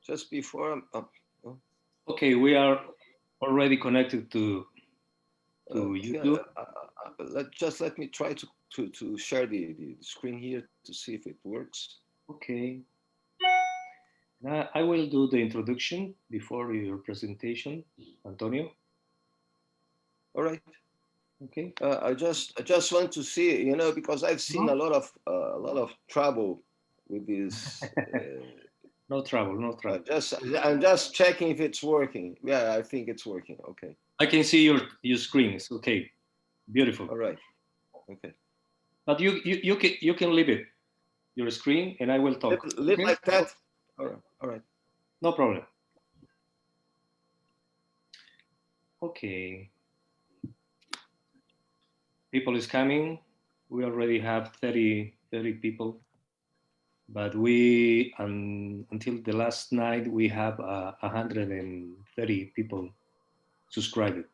just before. Okay, we are already connected to YouTube. Let me try to share the screen here to see if it works. Okay. Now I will do the introduction before your presentation, Antonio. All right. Okay. I just want to see, you know, because I've seen a lot of trouble with this. No trouble, no trouble. I'm just checking if it's working. Yeah, I think it's working. Okay. I can see your screen. It's okay. Beautiful. All right. Okay. But you can leave it, your screen, and I will talk. Leave Okay? like that. All right. All right. No problem. Okay. People is coming. We already have 30 people, but we until the last night we have 130 people subscribed.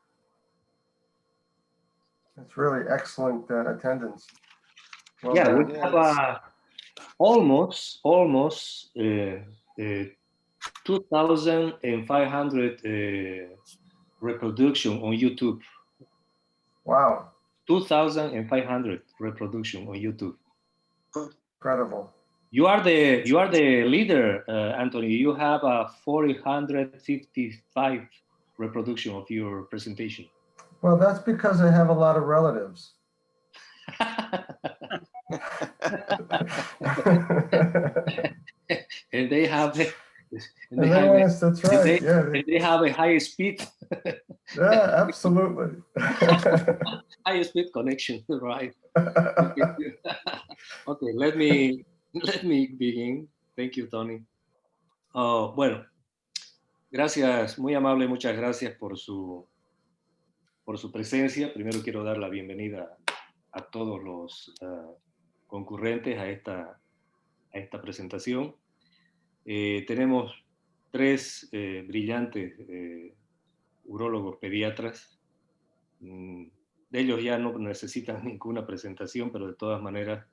It's really excellent attendance. Well, yeah, we have almost 2,500 reproduction on YouTube. Wow. 2,500 reproduction on YouTube. Incredible. You are the leader, Anthony. You have 455 reproduction of your presentation. Well, that's because I have a lot of relatives. And they have that's right. They have a high speed. Yeah, absolutely. High speed connection, right? Okay, let me begin. Thank you, Tony. Bueno, gracias, muy amable, muchas gracias por su presencia. Primero quiero dar la bienvenida a todos los concurrentes a esta presentación. Tenemos 3 brillantes urólogos pediatras. De ellos ya no necesitan ninguna presentación, pero de todas maneras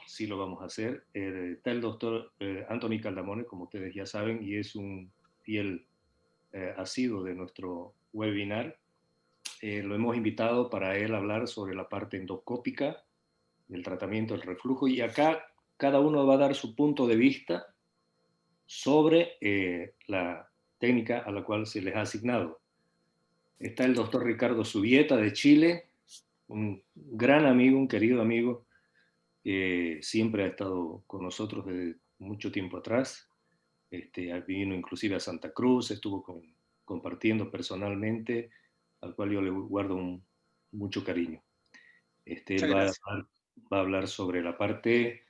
sí lo vamos a hacer. Está el doctor Anthony Caldamone, como ustedes ya saben, y es un fiel asiduo de nuestro webinar. Lo hemos invitado para él hablar sobre la parte endoscópica del tratamiento del reflujo, y acá cada uno va a dar su punto de vista sobre la técnica a la cual se les ha asignado. Está el doctor Ricardo Subieta de Chile, un gran amigo, un querido amigo, que siempre ha estado con nosotros desde mucho tiempo atrás. Vino inclusive a Santa Cruz, estuvo compartiendo personalmente, al cual yo le guardo mucho cariño. Él va a hablar sobre la parte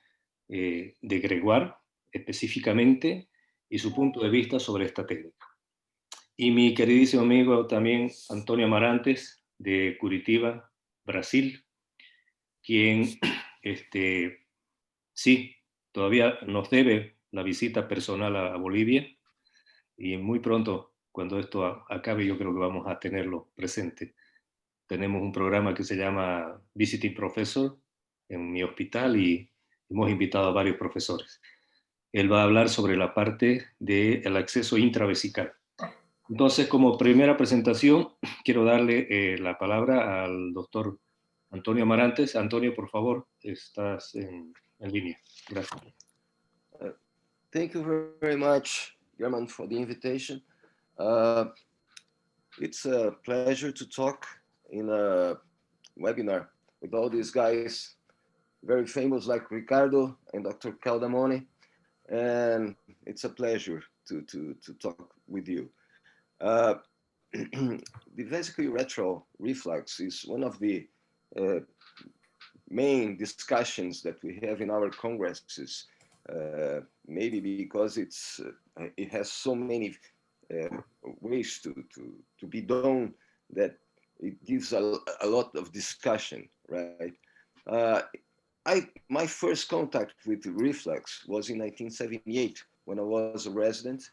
de Gregoire específicamente y su punto de vista sobre esta técnica. Y mi queridísimo amigo también Antonio Amarantes de Curitiba, Brasil, quien sí, todavía nos debe la visita personal a Bolivia, y muy pronto, cuando esto acabe, yo creo que vamos a tenerlo presente. Tenemos un programa que se llama Visiting Professor en mi hospital y hemos invitado a varios profesores. Él va a hablar sobre la parte del acceso intravesical. Entonces, como primera presentación, quiero darle la palabra al doctor Antonio Amarantes. Antonio, por favor, estás en línea. Gracias. Thank you very much, German, for the invitation. It's a pleasure to talk in a webinar with all these guys, very famous like Ricardo and Dr. Caldamone, and it's a pleasure to talk with you. The vesicoureteral reflux is one of the main discussions that we have in our congresses, maybe because it has so many ways to be done that it gives a lot of discussion, right? My first contact with reflux was in 1978 when I was a resident.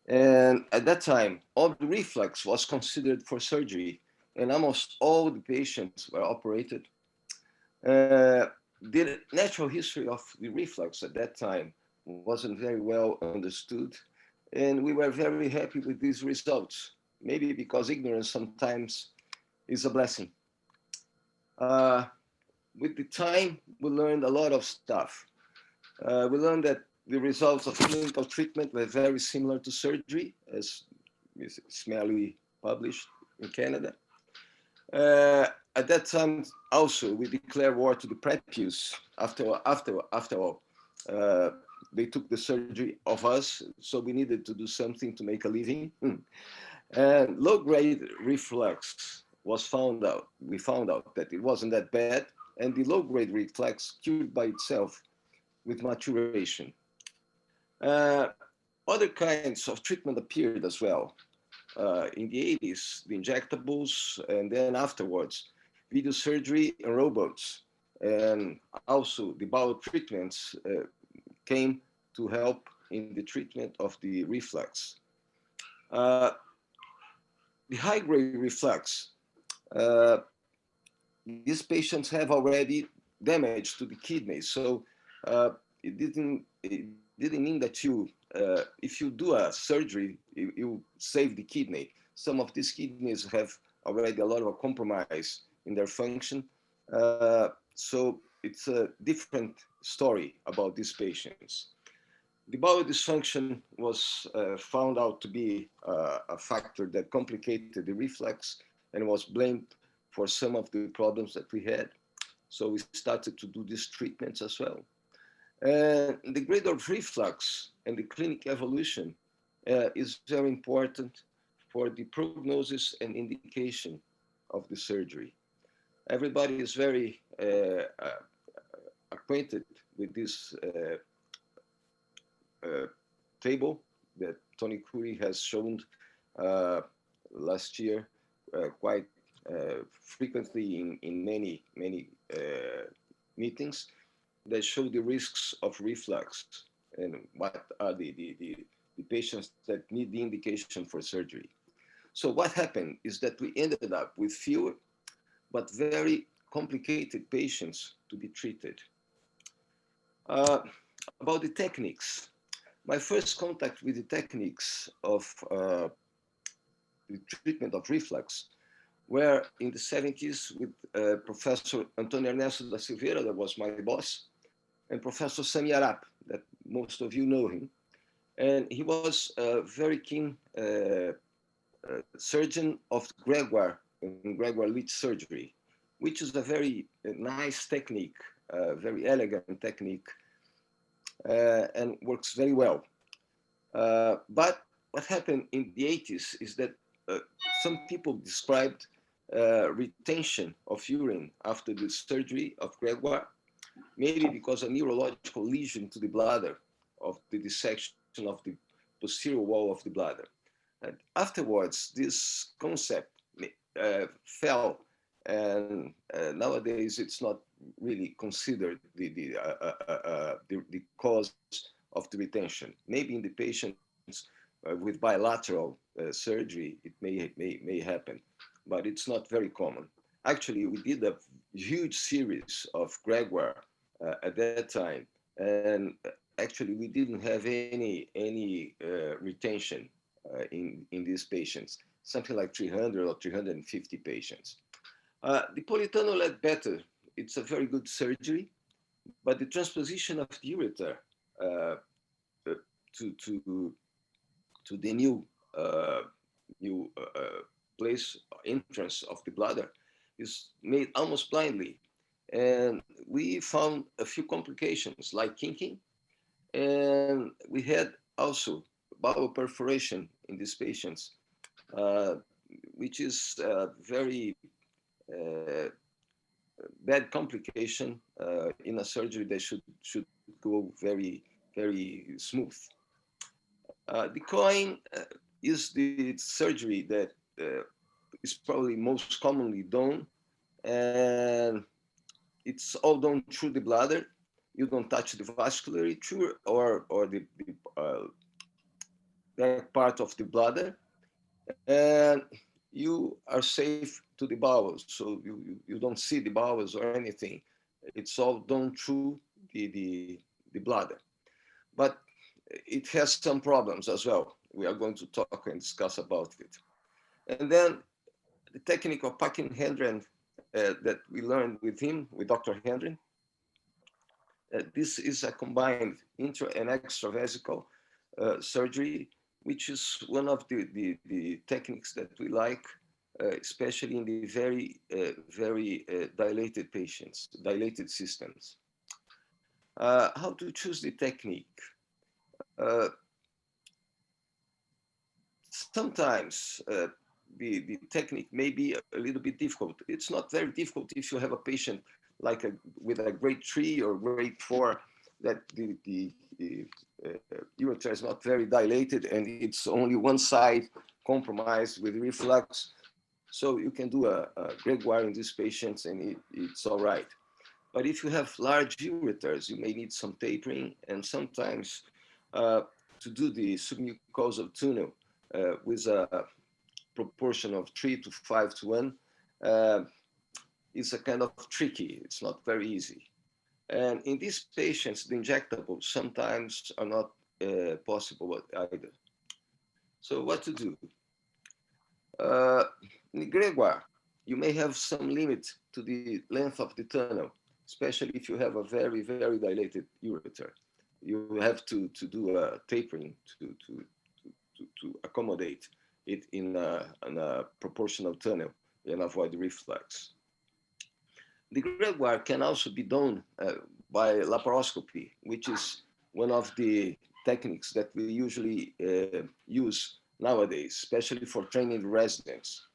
And at that time, all the reflux was considered for surgery, and almost all the patients were operated. The natural history of the reflux at that time wasn't very well understood. And we were very happy with these results, maybe because ignorance sometimes is a blessing. With the time, we learned a lot of stuff. We learned that the results of clinical treatment were very similar to surgery, as Ms. Smelly published in Canada. At that time, also, we declared war to the prepuce. After all, they took the surgery of us, so we needed to do something to make a living. And low-grade reflux was found out. We found out that it wasn't that bad, and the low-grade reflux cured by itself with maturation. Other kinds of treatment appeared as well. In the 80s, the injectables, and then afterwards, video surgery and robots. And also the bowel treatments came to help in the treatment of the reflux. The high-grade reflux, these patients have already damage to the kidney. So it didn't mean that if you do a surgery, you save the kidney. Some of these kidneys have already a lot of compromise in their function. So it's a different story about these patients. The bowel dysfunction was found out to be a factor that complicated the reflux and was blamed for some of the problems that we had. So we started to do these treatments as well. And the grade of reflux and the clinic evolution is very important for the prognosis and indication of the surgery. Everybody is very acquainted with this table that Tony Curry has shown last year quite frequently in many meetings, that show the risks of reflux and what are the patients that need the indication for surgery. So what happened is that we ended up with fewer but very complicated patients to be treated. About the techniques, my first contact with the techniques of the treatment of reflux were in the 70s with Professor Antônio Ernesto da Silveira, that was my boss, and Professor Sami Arap, that most of you know him. And he was a very keen surgeon of Gregoire and Gregoire leech surgery, which is a very nice technique, very elegant technique, and works very well. But what happened in the 80s is that some people described retention of urine after the surgery of Gregoire, maybe because a neurological lesion to the bladder of the dissection of the posterior wall of the bladder. And afterwards, this concept fell, and nowadays it's not really considered the cause of the retention. Maybe in the patients with bilateral surgery, it may happen, but it's not very common. Actually, we did a huge series of Gregoire at that time, and actually we didn't have any retention in these patients, something like 300 or 350 patients. The polytunnel better, it's a very good surgery, but the transposition of the ureter to the new place, entrance of the bladder, is made almost blindly. And we found a few complications like kinking, and we had also bowel perforation in these patients, which is a very bad complication in a surgery that should go very, very smooth. The coin is the surgery that is probably most commonly done, and it's all done through the bladder. You don't touch the vasculature or the that part of the bladder, and you are safe to the bowels. So you don't see the bowels or anything. It's all done through the bladder. but it has some problems as well. We are going to talk and discuss about it. And then the technique of packing Hendren that we learned with him, with Dr. Hendren. This is a combined intra and extravesical surgery, which is one of the techniques that we like, especially in the very dilated patients, dilated systems. How to choose the technique? Sometimes the technique may be a little bit difficult. It's not very difficult if you have a patient like with a grade 3 or grade 4, that the ureter is not very dilated and it's only one side compromised with reflux. So you can do a Gregoire in these patients and it's all right. But if you have large ureters, you may need some tapering, and sometimes to do the submucosal tunnel with a proportion of 3 to 5 to 1 is a kind of tricky. It's not very easy. And in these patients, the injectables sometimes are not possible either. So what to do? In Gregoire, you may have some limit to the length of the tunnel, especially if you have a very dilated ureter. You have to do a tapering to accommodate it in a proportional tunnel and avoid reflux. The Gregoire can also be done by laparoscopy, which is one of the techniques that we usually use nowadays, especially for training residents.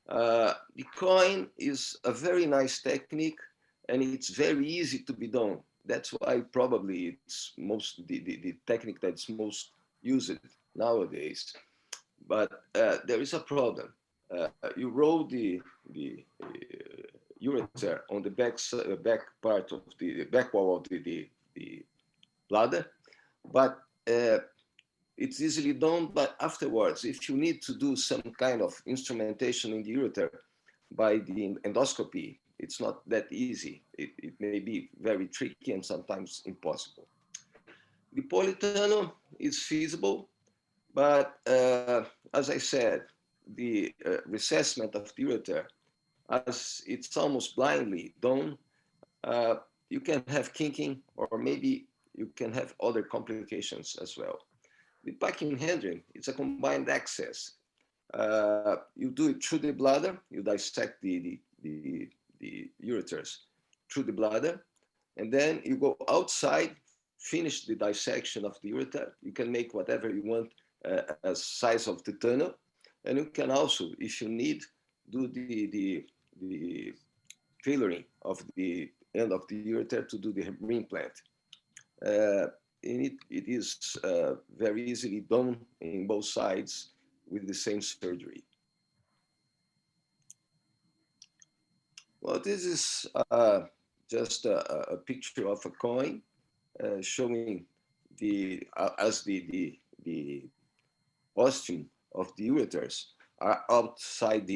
The coin is a very nice technique, and it's very easy to be done. That's why probably it's the technique that's most used nowadays. But there is a problem. You roll the ureter on the back part of the back wall of the bladder, but it's easily done. But afterwards, if you need to do some kind of instrumentation in the ureter by the endoscopy, it's not that easy. It may be very tricky and sometimes impossible. The polytunnel is feasible, but as I said, the reassessment of the ureter, as it's almost blindly done, you can have kinking, or maybe you can have other complications as well. The packing Hendren, it's a combined access. You do it through the bladder, you dissect the ureters through the bladder, and then you go outside, finish the dissection of the ureter. You can make whatever you want as size of the tunnel, and you can also, if you need, do the tailoring of the end of the ureter to do the reimplant. And it is very easily done in both sides with the same surgery. Well, this is just a picture of a coin showing as the ostium of the ureters are outside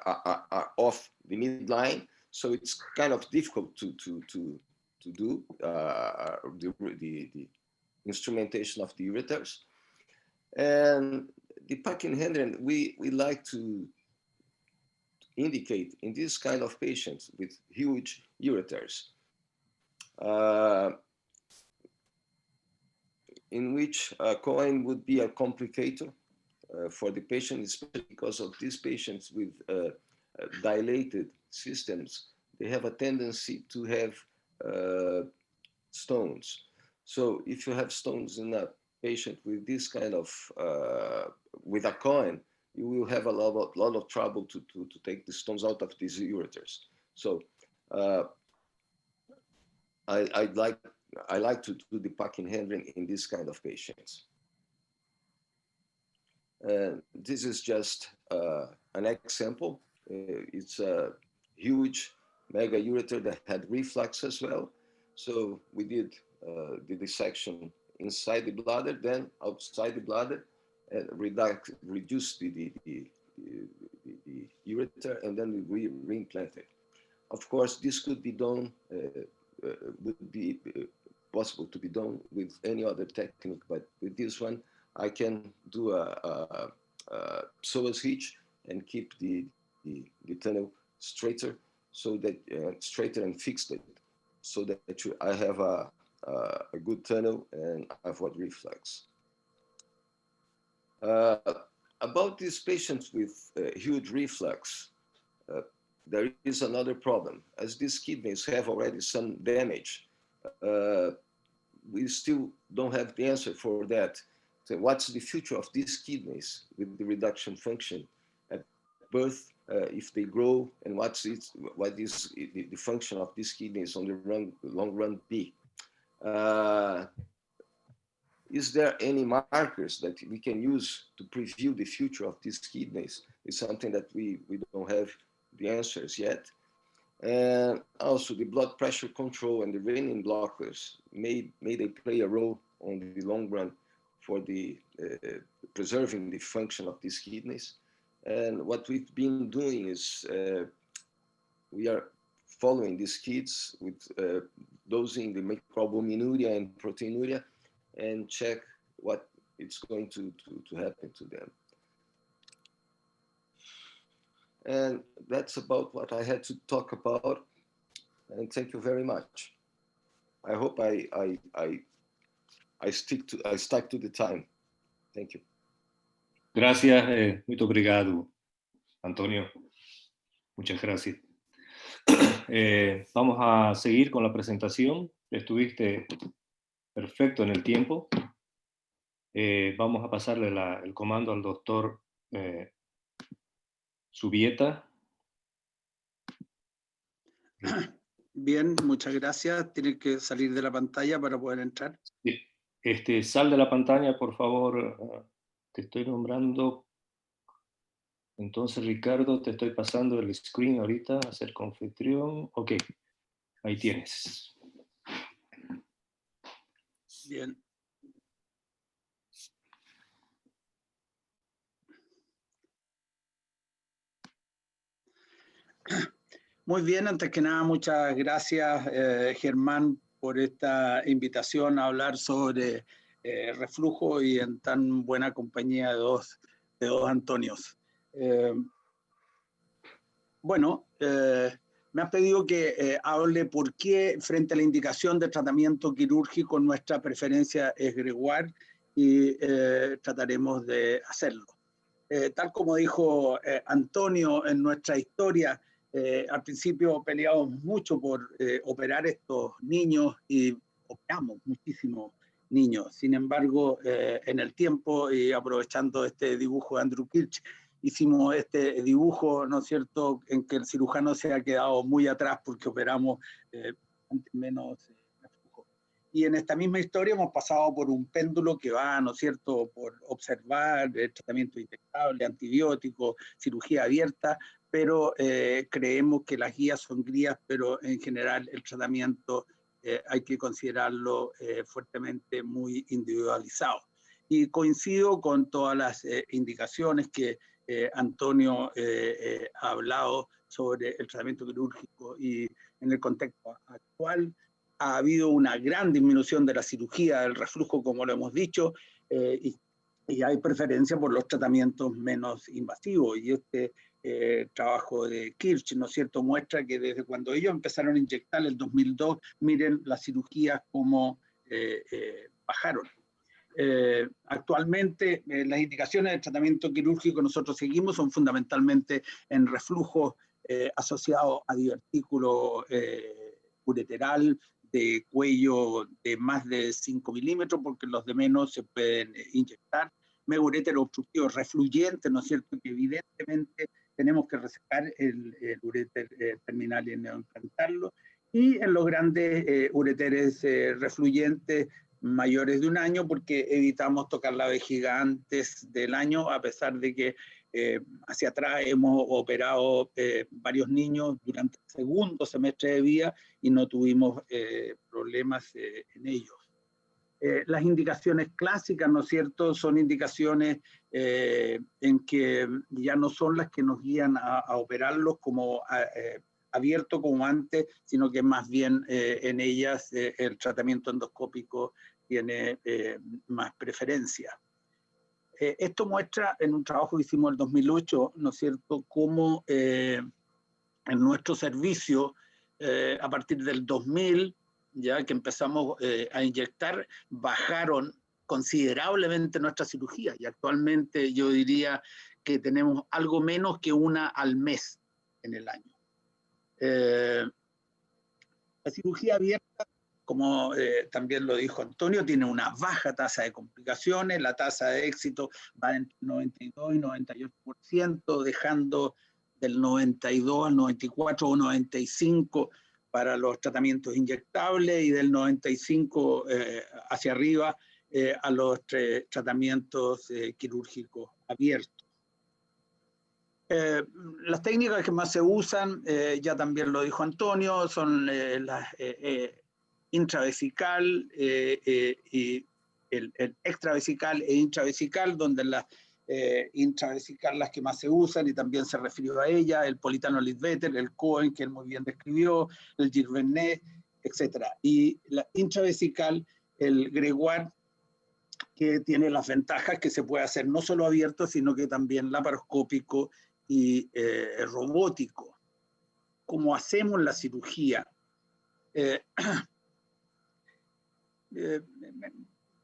are off the midline, so it's kind of difficult to do the instrumentation of the ureters. And the packing Hendren, we like to indicate in this kind of patients with huge ureters, in which a coin would be a complicator for the patient, especially because of these patients with dilated systems. They have a tendency to have stones. So if you have stones in a patient with this kind of, with a coin, you will have a lot of trouble to take the stones out of these ureters. So I like to do the packing Hendren in this kind of patients. This is just an example. It's a huge mega ureter that had reflux as well. So we did the dissection inside the bladder, then outside the bladder, and reduce the ureter, and then we reimplanted. Of course, this could be done, would be possible to be done with any other technique, but with this one, I can do a psoas hitch and keep the tunnel straighter, so that straighter and fixed it, so that I have a good tunnel and avoid reflux. About these patients with huge reflux, there is another problem. As these kidneys have already some damage, we still don't have the answer for that. So what's the future of these kidneys with the reduction function at birth, if they grow, and what is the function of these kidneys on the long run be? Is there any markers that we can use to preview the future of these kidneys? It's something that we don't have the answers yet. And also the blood pressure control and the renin blockers, may they play a role on the long run for the preserving the function of these kidneys. And what we've been doing is we are following these kids with dosing the microalbuminuria and proteinuria, and check what it's going to happen to them. And that's about what I had to talk about. And thank you very much. I hope I stuck to the time. Thank you. Gracias, muito obrigado, Antonio. Muchas gracias. Vamos a seguir con la presentación. Estuviste perfecto en el tiempo. Vamos a pasarle el comando al doctor Zubieta. Bien, muchas gracias. Tiene que salir de la pantalla para poder entrar. Sí. Sal de la pantalla, por favor. Te estoy nombrando. Entonces, Ricardo, te estoy pasando el screen ahorita, hacer confitrión. Ok, ahí tienes. Bien. Muy bien, antes que nada, muchas gracias, Germán, por esta invitación a hablar sobre reflujo y en tan buena compañía de dos Antonios. Me has pedido que hable por qué, frente a la indicación de tratamiento quirúrgico, nuestra preferencia es greguar, y trataremos de hacerlo. Tal como dijo Antonio, en nuestra historia, al principio peleamos mucho por operar estos niños y operamos muchísimos niños. Sin embargo, en el tiempo, y aprovechando este dibujo de Andrew Kirch, hicimos este dibujo, ¿no es cierto?, en que el cirujano se ha quedado muy atrás porque operamos menos reflujo. Y en esta misma historia hemos pasado por un péndulo que va, ¿no es cierto?, por observar tratamiento inyectable, antibiótico, cirugía abierta, pero creemos que las guías son guías, pero en general el tratamiento hay que considerarlo fuertemente muy individualizado. Y coincido con todas las indicaciones que Antonio ha hablado sobre el tratamiento quirúrgico, y en el contexto actual ha habido una gran disminución de la cirugía del reflujo, como lo hemos dicho, y hay preferencia por los tratamientos menos invasivos, y este trabajo de Kirch, ¿no es cierto?, muestra que desde cuando ellos empezaron a inyectar en el 2002, miren las cirugías como bajaron. Actualmente las indicaciones de tratamiento quirúrgico que nosotros seguimos son fundamentalmente en reflujo asociado a divertículo ureteral de cuello de más de 5 milímetros, porque los de menos se pueden inyectar. Ureteral obstructivo refluyente, ¿no es cierto?, que evidentemente tenemos que resecar el uréter terminal y neoimplantarlo. Y en los grandes ureteres refluyentes mayores de 1 año, porque evitamos tocar la vejiga antes del año, a pesar de que hacia atrás hemos operado varios niños durante el segundo semestre de vida y no tuvimos problemas en ellos. Las indicaciones clásicas, ¿no es cierto?, son indicaciones en que ya no son las que nos guían a operarlos, como abierto como antes, sino que más bien en ellas el tratamiento endoscópico tiene más preferencia. Esto muestra en un trabajo que hicimos en el 2008, ¿no es cierto?, cómo en nuestro servicio, a partir del 2000, ya que empezamos a inyectar, bajaron considerablemente nuestras cirugías, y actualmente yo diría que tenemos algo menos que una al mes en el año. La cirugía abierta, como también lo dijo Antonio, tiene una baja tasa de complicaciones, la tasa de éxito va entre 92 y 98%, dejando del 92 al 94 o 95 para los tratamientos inyectables y del 95 hacia arriba a los tratamientos quirúrgicos abiertos. Las técnicas que más se usan, ya también lo dijo Antonio, son las intravesical y el extravesical e intravesical, donde las intravesical las que más se usan, y también se refirió a ella, el politano-lidveter, el Cohen, que él muy bien describió, el Girvenet, etc. Y la intravesical, el Gregoire, que tiene las ventajas que se puede hacer no solo abierto, sino que también laparoscópico y robótico. ¿Cómo hacemos la cirugía?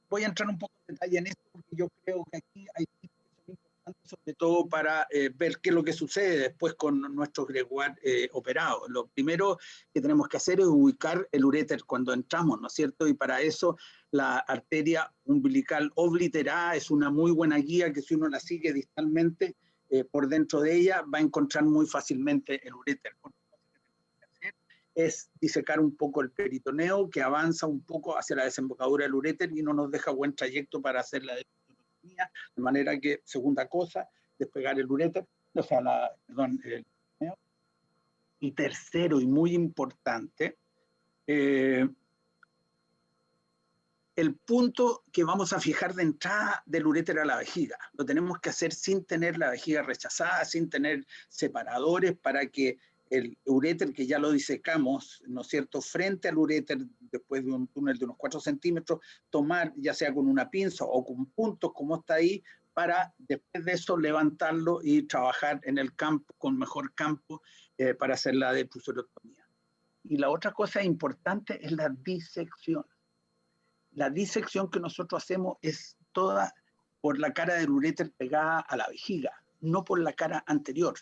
Voy a entrar un poco en detalle en esto, porque yo creo que aquí hay tips que son importantes, sobre todo para ver qué es lo que sucede después con nuestros gregoire operados. Lo primero que tenemos que hacer es ubicar el uréter cuando entramos, ¿no es cierto? Y para eso la arteria umbilical obliterada es una muy buena guía, que si uno la sigue distalmente por dentro de ella, va a encontrar muy fácilmente el uréter. Es disecar un poco el peritoneo, que avanza un poco hacia la desembocadura del uréter y no nos deja buen trayecto para hacer la depisiotomía, de manera que, segunda cosa, despegar el uréter, o sea, el peritoneo. Y tercero, y muy importante, el punto que vamos a fijar de entrada del uréter a la vejiga. Lo tenemos que hacer sin tener la vejiga rechazada, sin tener separadores, para que el uréter, que ya lo disecamos, ¿no es cierto?, frente al uréter, después de un túnel de unos 4 centímetros, tomar, ya sea con una pinza o con puntos, como está ahí, para después de eso levantarlo y trabajar en el campo, con mejor campo, para hacer la defusorectomía. Y la otra cosa importante es la disección. La disección que nosotros hacemos es toda por la cara del uréter pegada a la vejiga, no por la cara anterior.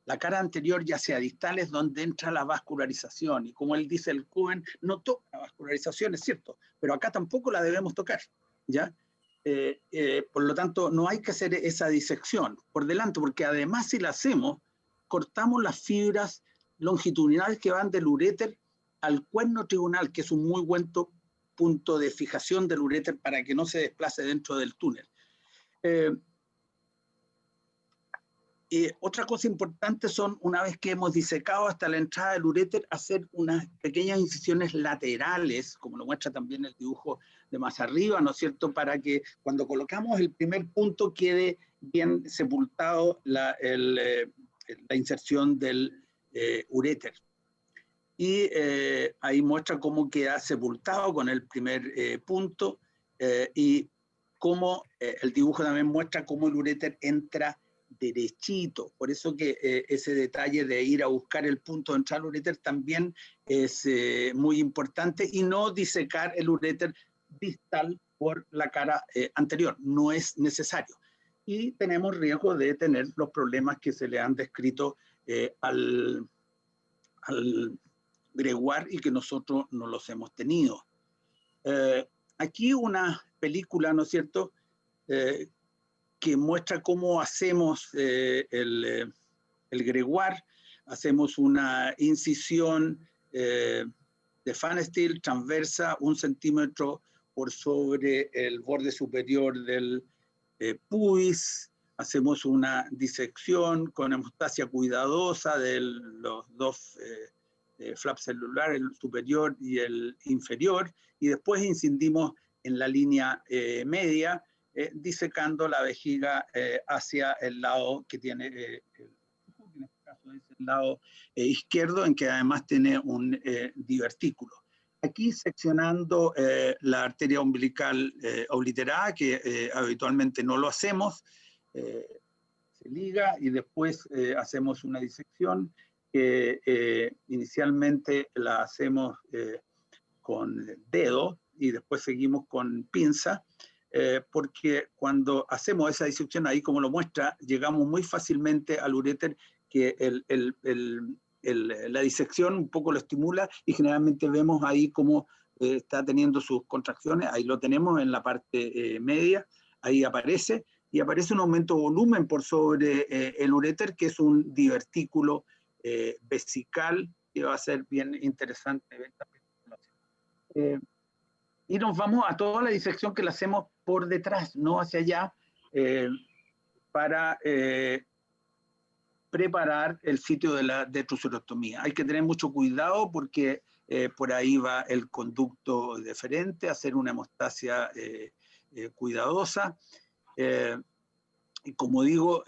La cara anterior, ya sea distal, es donde entra la vascularización. Y como él dice, el Cohen no toca la vascularización, es cierto, pero acá tampoco la debemos tocar, ¿ya? Por lo tanto, no hay que hacer esa disección por delante, porque además si la hacemos, cortamos las fibras longitudinales que van del uréter al cuerno trigonal, que es un muy buen punto de fijación del uréter para que no se desplace dentro del túnel. Otra cosa importante son, una vez que hemos disecado hasta la entrada del uréter, hacer unas pequeñas incisiones laterales, como lo muestra también el dibujo de más arriba, ¿no es cierto?, para que cuando colocamos el primer punto quede bien sepultado la inserción del uréter. Y ahí muestra cómo queda sepultado con el primer punto, y cómo el dibujo también muestra cómo el uréter entra derechito. Por eso que ese detalle de ir a buscar el punto de entrada al uréter también es muy importante, y no disecar el uréter distal por la cara anterior, no es necesario. Y tenemos riesgo de tener los problemas que se le han descrito al gregoire y que nosotros no los hemos tenido. Aquí una película, ¿no es cierto?, que muestra cómo hacemos el gregoire. Hacemos una incisión de fan steel transversa 1 centímetro por sobre el borde superior del pubis. Hacemos una disección con hemostasia cuidadosa de los dos flaps celulares, el superior y el inferior, y después incidimos en la línea media, disecando la vejiga hacia el lado que tiene, en este caso es del lado izquierdo, en que además tiene un divertículo. Aquí seccionando la arteria umbilical obliterada, que habitualmente no lo hacemos, se liga y después hacemos una disección que inicialmente la hacemos con dedo y después seguimos con pinza, porque cuando hacemos esa disección, ahí como lo muestra, llegamos muy fácilmente al uréter, que la disección un poco lo estimula y generalmente vemos ahí cómo está teniendo sus contracciones. Ahí lo tenemos en la parte media, ahí aparece, y aparece un aumento de volumen por sobre el uréter, que es un divertículo vesical, que va a ser bien interesante ver también. Y nos vamos a toda la disección que la hacemos por detrás, no hacia allá, para preparar el sitio de la detrocirostomía. Hay que tener mucho cuidado porque por ahí va el conducto deferente, hacer una hemostasia cuidadosa. Y como digo,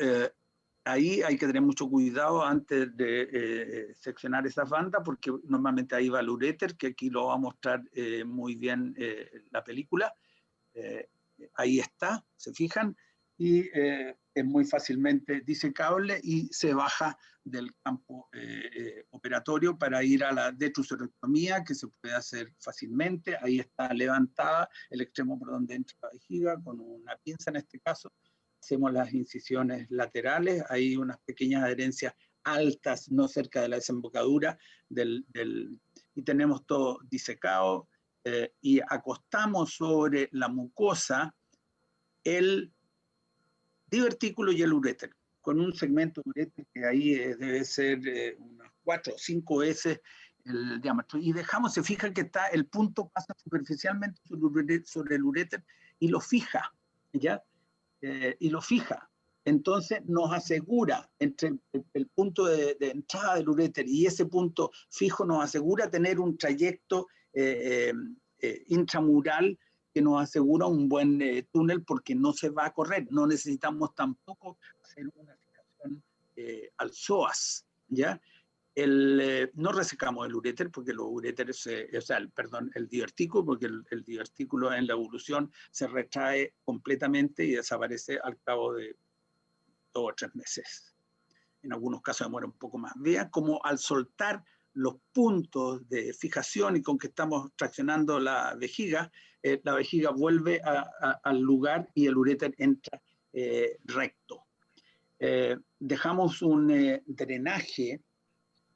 ahí hay que tener mucho cuidado antes de seccionar esas bandas, porque normalmente ahí va el uréter, que aquí lo va a mostrar muy bien la película. Ahí está, se fijan, y es muy fácilmente disecable y se baja del campo operatorio para ir a la detrocirostomía, que se puede hacer fácilmente. Ahí está levantada el extremo por donde entra la vejiga, con una pinza en este caso. Hacemos las incisiones laterales, hay unas pequeñas adherencias altas, no cerca de la desembocadura, y tenemos todo disecado, y acostamos sobre la mucosa el divertículo y el uréter, con un segmento de uréter que ahí debe ser unas 4 o 5 veces el diámetro. Y dejamos, se fija que está, el punto pasa superficialmente sobre el uréter y lo fija, ¿ya? Y lo fija. Entonces nos asegura, entre el punto de entrada del uréter y ese punto fijo, nos asegura tener un trayecto intramural que nos asegura un buen túnel, porque no se va a correr. No necesitamos tampoco hacer una fijación al psoas, ¿ya? No resecamos el uréter, porque los uréteres, el divertículo, porque el divertículo en la evolución se retrae completamente y desaparece al cabo de 2 o 3 meses. En algunos casos demora un poco más. Vean como al soltar los puntos de fijación y con que estamos traccionando la vejiga vuelve al lugar y el uréter entra recto. Dejamos un drenaje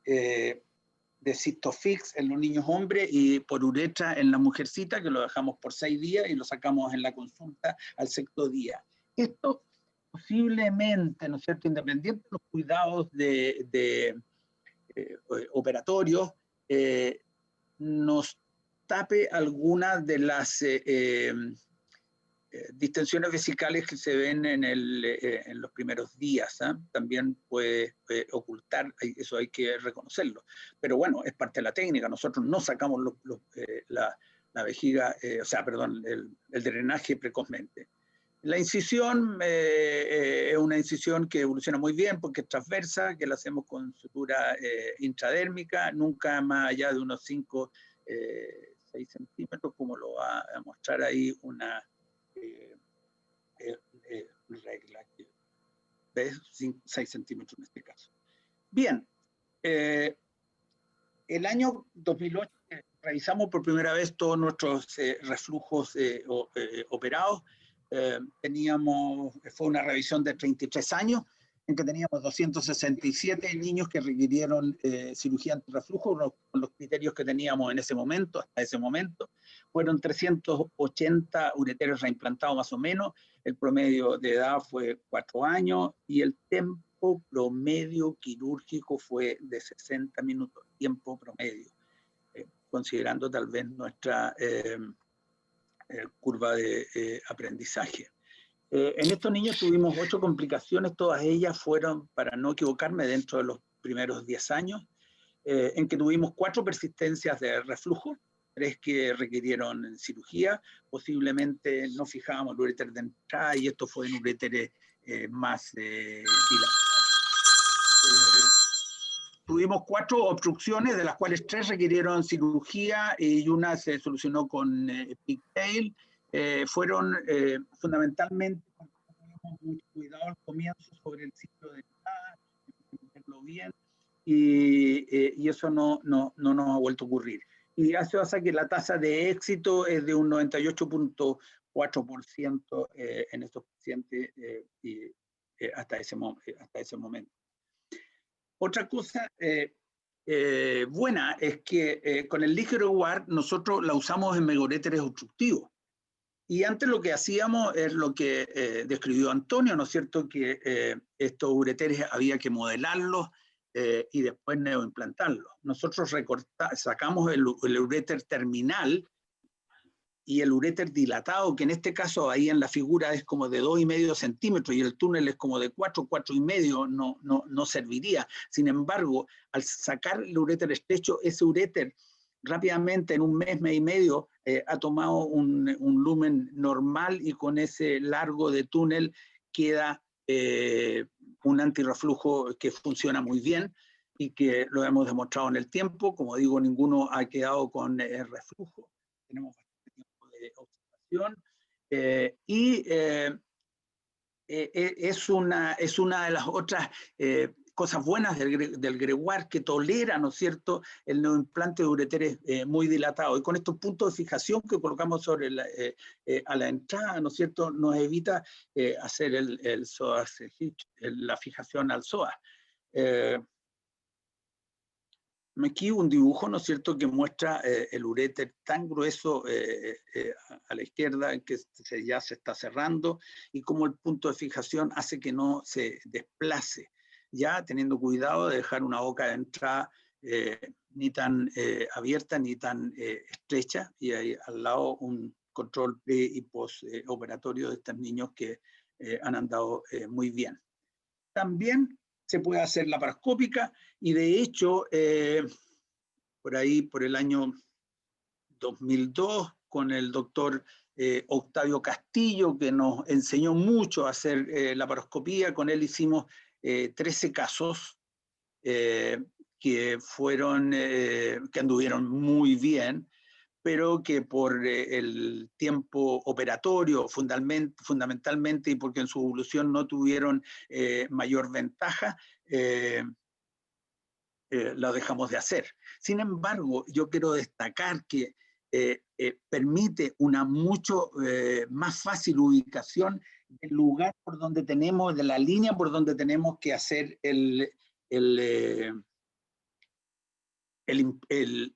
de cistofix en los niños hombres y por uretra en la mujercita, que lo dejamos por 6 días y lo sacamos en la consulta al 6º día. Esto posiblemente, ¿no es cierto?, independiente de los cuidados operatorios, nos tape algunas de las distensiones vesicales que se ven en los primeros días. También puede ocultar, eso hay que reconocerlo. Pero bueno, es parte de la técnica. Nosotros no sacamos la vejiga, el drenaje precozmente. La incisión es una incisión que evoluciona muy bien porque es transversa, que la hacemos con sutura intradérmica, nunca más allá de unos 5, 6 centímetros, como lo va a mostrar ahí una regla que ves, 6 centímetros en este caso. Bien, el año 2008 revisamos por primera vez todos nuestros reflujos operados. Fue una revisión de 33 años, en que teníamos 267 niños que requirieron cirugía antirreflujo con los criterios que teníamos en ese momento, hasta ese momento. Fueron 380 ureteros reimplantados más o menos, el promedio de edad fue 4 años y el tiempo promedio quirúrgico fue de 60 minutos, tiempo promedio, considerando tal vez nuestra curva de aprendizaje. En estos niños tuvimos 8 complicaciones, todas ellas fueron, para no equivocarme, dentro de los primeros 10 años, en que tuvimos 4 persistencias de reflujo, 3 que requirieron cirugía, posiblemente no fijábamos el uréter de entrada y esto fue en uréteres más dilatados. Tuvimos 4 obstrucciones, de las cuales 3 requirieron cirugía y una se solucionó con pigtail. Fueron fundamentalmente, tuvimos mucho cuidado al comienzo sobre el ciclo de entrada, entenderlo bien, y eso no nos ha vuelto a ocurrir. Y eso hace que la tasa de éxito es de un 98.4% en estos pacientes hasta ese momento. Otra cosa buena es que con el líquido WOODARD nosotros la usamos en megauréteres obstructivos. Y antes lo que hacíamos es lo que describió Antonio, ¿no es cierto? Que estos ureteres había que modelarlos y después neoimplantarlos. Nosotros sacamos el uréter terminal y el uréter dilatado, que en este caso ahí en la figura es como de 2,5 centímetros y el túnel es como de 4,5, no serviría. Sin embargo, al sacar el uréter estrecho, ese uréter rápidamente en un mes y medio ha tomado un lumen normal y con ese largo de túnel queda un antirreflujo que funciona muy bien y que lo hemos demostrado en el tiempo. Como digo, ninguno ha quedado con reflujo. Tenemos bastante tiempo de observación es una de las otras cosas buenas del greguar, que tolera, ¿no es cierto?, el neoimplante de ureteres muy dilatado. Y con estos puntos de fijación que colocamos sobre a la entrada, ¿no es cierto?, nos evita hacer el psoas, la fijación al psoas. Aquí un dibujo, ¿no es cierto?, que muestra el uréter tan grueso a la izquierda, que ya se está cerrando, y cómo el punto de fijación hace que no se desplace, ya teniendo cuidado de dejar una boca de entrada ni tan abierta ni tan estrecha, y ahí al lado un control pre y post operatorio de estos niños que han andado muy bien. También se puede hacer laparoscópica, y de hecho, por ahí, por el año 2002, con el doctor Octavio Castillo, que nos enseñó mucho a hacer laparoscopía, con él hicimos 13 casos que anduvieron muy bien, pero que por el tiempo operatorio, fundamentalmente, y porque en su evolución no tuvieron mayor ventaja, lo dejamos de hacer. Sin embargo, yo quiero destacar que permite una mucho más fácil ubicación del lugar por donde tenemos, de la línea por donde tenemos que hacer el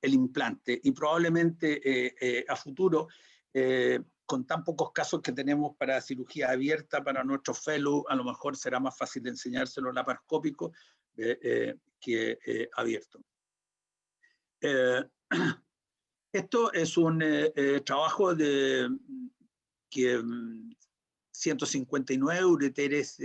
implante, y probablemente a futuro, con tan pocos casos que tenemos para cirugía abierta para nuestros fellows, a lo mejor será más fácil enseñárselo laparoscópico que abierto. Esto es un trabajo que 159 ureteres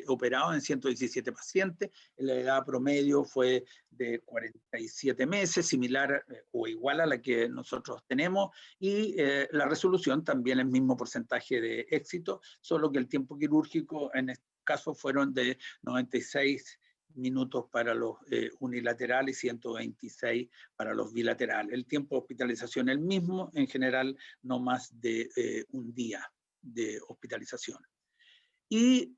operados en 117 pacientes. La edad promedio fue de 47 meses, similar o igual a la que nosotros tenemos, y la resolución también el mismo porcentaje de éxito, solo que el tiempo quirúrgico en este caso fueron de 96 minutos para los unilaterales y 126 para los bilaterales. El tiempo de hospitalización el mismo, en general no más de un día de hospitalización. Y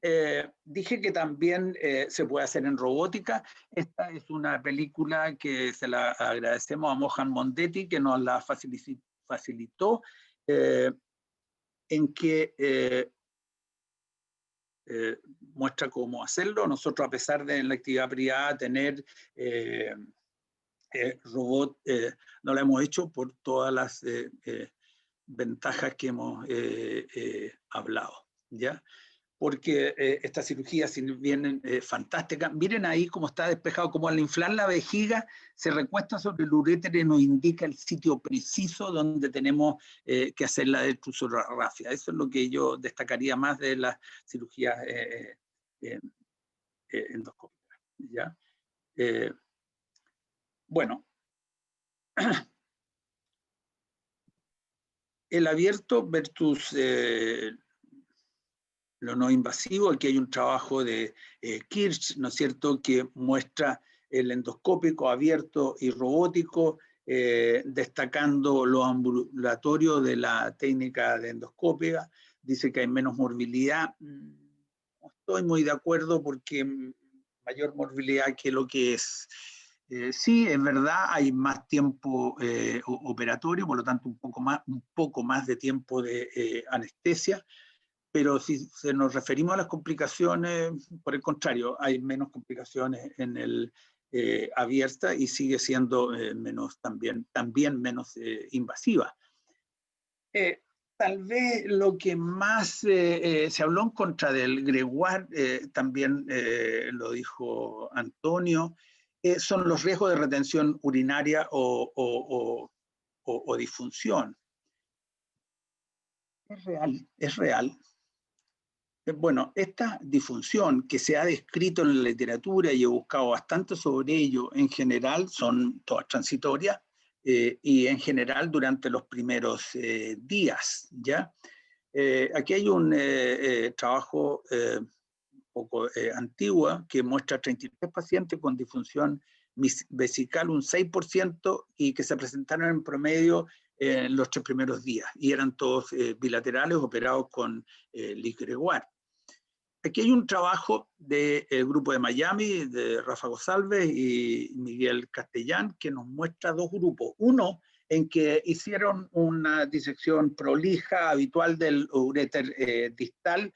dije que también se puede hacer en robótica. Esta es una película que se la agradecemos a Mohan Mondetti, que nos la facilitó, en que muestra cómo hacerlo. Nosotros, a pesar de en la actividad privada tener robot, no lo hemos hecho por todas las ventajas que hemos hablado, ¿ya? Porque estas cirugías vienen fantásticas. Miren ahí cómo está despejado, como al inflar la vejiga se recuesta sobre el uréter y nos indica el sitio preciso donde tenemos que hacer la detrusorafia. Eso es lo que yo destacaría más de las cirugías endoscópicas, ¿ya? Bueno, el abierto versus lo no invasivo. Aquí hay un trabajo de Kirsch, ¿no es cierto?, que muestra el endoscópico, abierto y robótico, destacando lo ambulatorio de la técnica de endoscopia. Dice que hay menos morbilidad. No estoy muy de acuerdo porque mayor morbilidad que lo que es. Sí, es verdad, hay más tiempo operatorio, por lo tanto un poco más de tiempo de anestesia, pero si nos referimos a las complicaciones, por el contrario, hay menos complicaciones en el abierta y sigue siendo también menos invasiva. Tal vez lo que más se habló en contra del Gregoire, también lo dijo Antonio, son los riesgos de retención urinaria o disfunción. Es real. Bueno, esta disfunción que se ha descrito en la literatura y he buscado bastante sobre ello, en general son todas transitorias y en general durante los primeros días, ¿ya? Aquí hay un trabajo un poco antiguo que muestra 33 pacientes con disfunción vesical, un 6%, y que se presentaron en promedio en los 3 primeros días, y eran todos bilaterales operados con Gregoire. Aquí hay un trabajo del grupo de Miami, de Rafa González y Miguel Castellán, que nos muestra dos grupos. Uno en que hicieron una disección prolija habitual del uréter distal,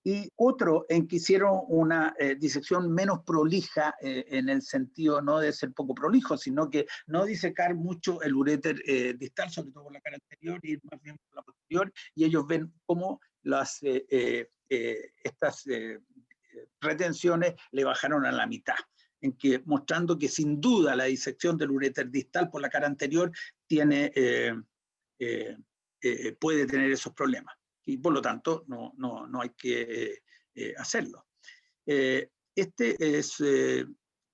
y otro en que hicieron una disección menos prolija, en el sentido no de ser poco prolijo, sino que no disecar mucho el uréter distal, sobre todo por la cara anterior y más bien por la posterior, y ellos ven cómo estas retenciones le bajaron a la mitad, mostrando que sin duda la disección del uréter distal por la cara anterior puede tener esos problemas, y por lo tanto no hay que hacerlo. Este es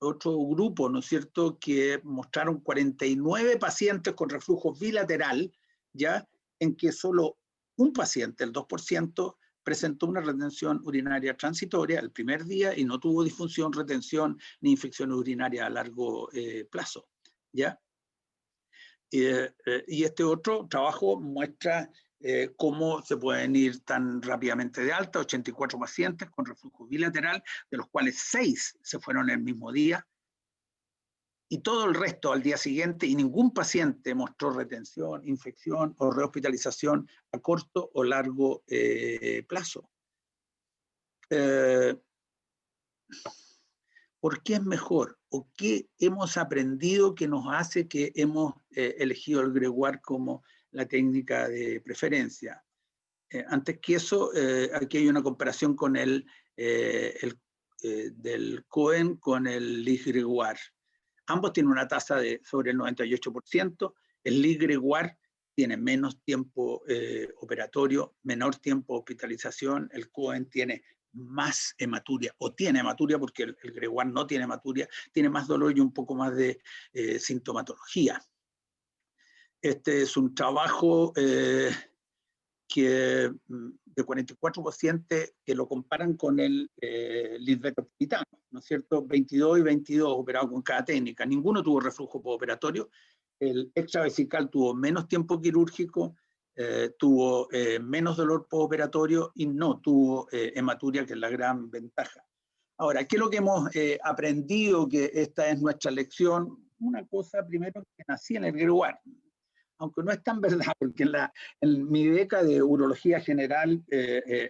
otro grupo, ¿no es cierto?, que mostraron 49 pacientes con reflujo bilateral, ¿ya?, en que solo un paciente, el 2%, presentó una retención urinaria transitoria el primer día y no tuvo disfunción, retención ni infección urinaria a largo plazo, ¿ya? Y este otro trabajo muestra cómo se pueden ir tan rápidamente de alta, 84 pacientes con reflujo bilateral, de los cuales 6 se fueron el mismo día, y todo el resto al día siguiente, y ningún paciente mostró retención, infección o rehospitalización a corto o largo plazo. ¿Por qué es mejor? ¿O qué hemos aprendido que nos hace que hemos elegido el Gregoire como la técnica de preferencia? Antes que eso, aquí hay una comparación con del Cohen con el Gregoire. Ambos tienen una tasa de sobre el 98%. El Gregoire tiene menos tiempo operatorio, menor tiempo de hospitalización. El Cohen tiene más hematuria, o tiene hematuria porque el Gregoire no tiene hematuria, tiene más dolor y un poco más de sintomatología. Este es un trabajo de 44 pacientes que lo comparan con el lisvetoxitano, ¿no es cierto? 22 y 22 operados con cada técnica. Ninguno tuvo reflujo postoperatorio. El extravesical tuvo menos tiempo quirúrgico, tuvo menos dolor postoperatorio y no tuvo hematuria, que es la gran ventaja. Ahora, ¿qué es lo que hemos aprendido? Que esta es nuestra lección. Una cosa, primero, que nací en el Gregoire, aunque no es tan verdad, porque en mi beca de urología general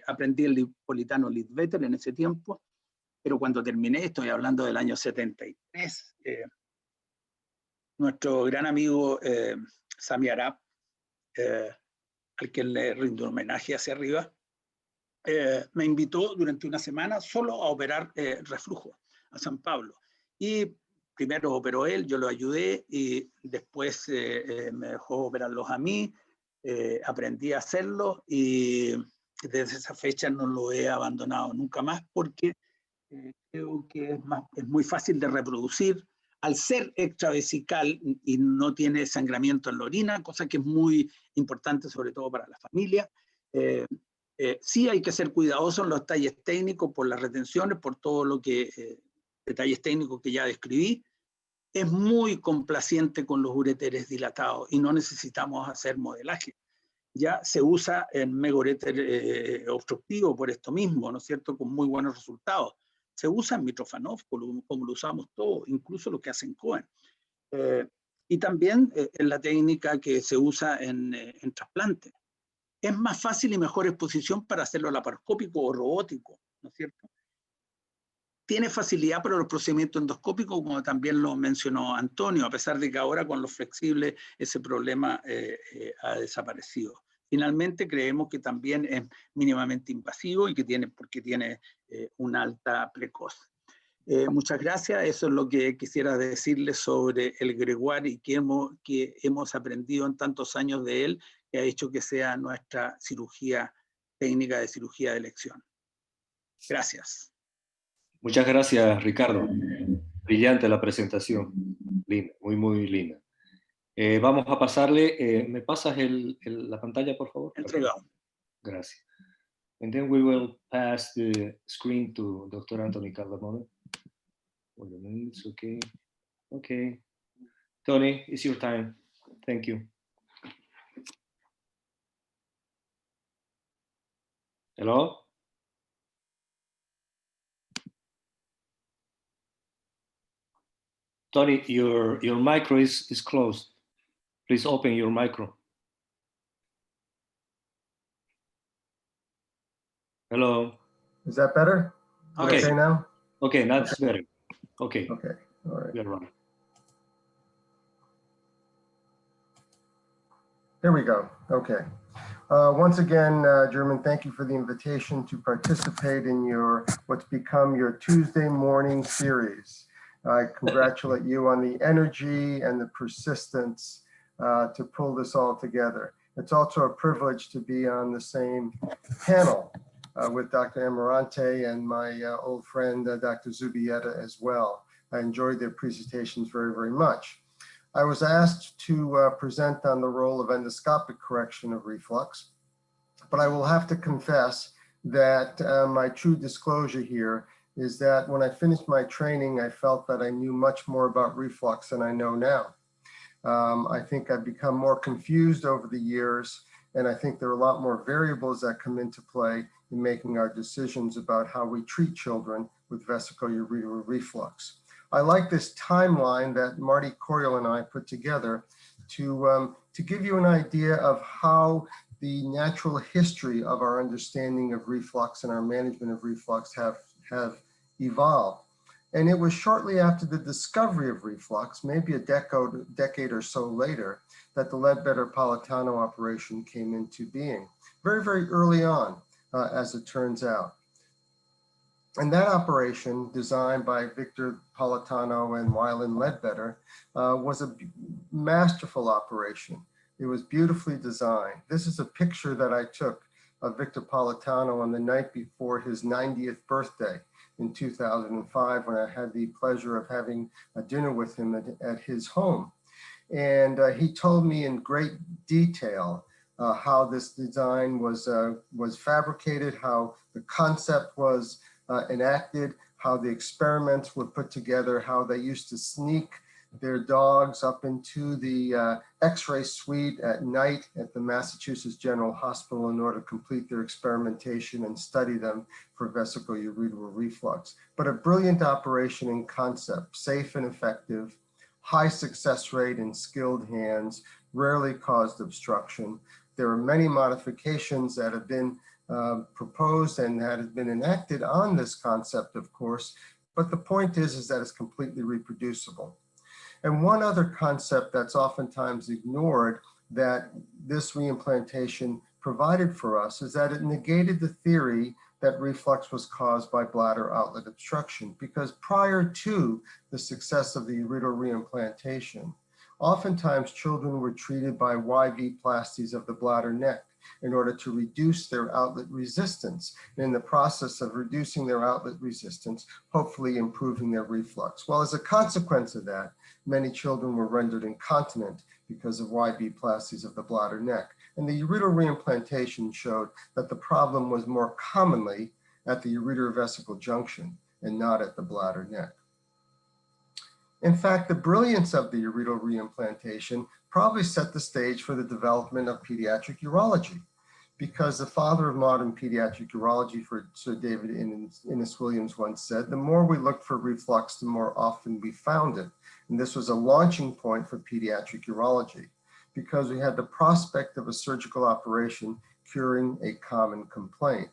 aprendí el lipolitano Lidvetter en ese tiempo, pero cuando terminé, estoy hablando del año 73, nuestro gran amigo Sami Arap, al que le rindo un homenaje hacia arriba, me invitó durante una semana solo a operar reflujo a San Pablo. Y primero operó él, yo lo ayudé, y después me dejó operarlos a mí, aprendí a hacerlo, y desde esa fecha no lo he abandonado nunca más, porque creo que es muy fácil de reproducir. Al ser extravesical y no tiene sangramiento en la orina, cosa que es muy importante sobre todo para la familia, sí hay que ser cuidadosos en los detalles técnicos por las retenciones, por todo lo que detalles técnicos que ya describí, es muy complaciente con los ureteres dilatados y no necesitamos hacer modelaje. Ya se usa en megaureter obstructivo por esto mismo, ¿no es cierto?, con muy buenos resultados. Se usa en Mitrofanov, como lo usamos todos, incluso lo que hacen Cohen. Y también en la técnica que se usa en trasplante. Es más fácil y mejor exposición para hacerlo laparoscópico o robótico, ¿no es cierto? Tiene facilidad para los procedimientos endoscópicos, como también lo mencionó Antonio, a pesar de que ahora con los flexibles ese problema ha desaparecido. Finalmente, creemos que también es mínimamente invasivo y que porque tiene una alta precoz. Muchas gracias. Eso es lo que quisiera decirles sobre el greguar y que hemos aprendido en tantos años de él, que ha hecho que sea nuestra cirugía técnica de cirugía de elección. Gracias. Muchas gracias, Ricardo. Brillante la presentación. Linda, muy, muy linda. Vamos a pasarle, ¿me pasas la pantalla, por favor? Entregado. Gracias. And then we will pass the screen to Dr. Anthony Caldamone. Wait a minute, it's okay. Okay. Tony, it's your time. Thank you. Hello? Tony, your micro is closed. Please open your micro. Hello? Is that better? Okay. Okay now? Okay, now it's better. Okay. Okay, all right. You're right. There we go. Okay. Once again, German, thank you for the invitation to participate in what's become your Tuesday morning series. I congratulate you on the energy and the persistence to pull this all together. It's also a privilege to be on the same panel with Dr. Amarante and my old friend, Dr. Zubieta as well. I enjoyed their presentations very, very much. I was asked to present on the role of endoscopic correction of reflux, but I will have to confess that my true disclosure here is that when I finished my training, I felt that I knew much more about reflux than I know now. I think I've become more confused over the years, and I think there are a lot more variables that come into play in making our decisions about how we treat children with vesicoureteral reflux. I like this timeline that Marty Coriel and I put together to give you an idea of how the natural history of our understanding of reflux and our management of reflux have evolved. And it was shortly after the discovery of reflux, maybe a decade or so later, that the Ledbetter-Politano operation came into being. Very, very early on, as it turns out. And that operation, designed by Victor Politano and Wyland Ledbetter, was a masterful operation. It was beautifully designed. This is a picture that I took of Victor Politano on the night before his 90th birthday in 2005, when I had the pleasure of having a dinner with him at his home. And he told me in great detail how this design was fabricated, how the concept was enacted, how the experiments were put together, how they used to sneak their dogs up into the X-ray suite at night at the Massachusetts General Hospital in order to complete their experimentation and study them for vesicoureteral reflux. But a brilliant operation in concept, safe and effective, high success rate in skilled hands, rarely caused obstruction. There are many modifications that have been proposed and that have been enacted on this concept, of course, but the point is that it's completely reproducible. And one other concept that's oftentimes ignored that this reimplantation provided for us is that it negated the theory that reflux was caused by bladder outlet obstruction, because prior to the success of the ureteral reimplantation, oftentimes children were treated by YV plasties of the bladder neck in order to reduce their outlet resistance. And in the process of reducing their outlet resistance, hopefully improving their reflux. Well, as a consequence of that, many children were rendered incontinent because of YV plasties of the bladder neck. And the ureteral reimplantation showed that the problem was more commonly at the ureterovesical junction and not at the bladder neck. In fact, the brilliance of the ureteral reimplantation probably set the stage for the development of pediatric urology, because the father of modern pediatric urology, for Sir David Innes Williams, once said, the more we looked for reflux, the more often we found it. And this was a launching point for pediatric urology, because we had the prospect of a surgical operation curing a common complaint.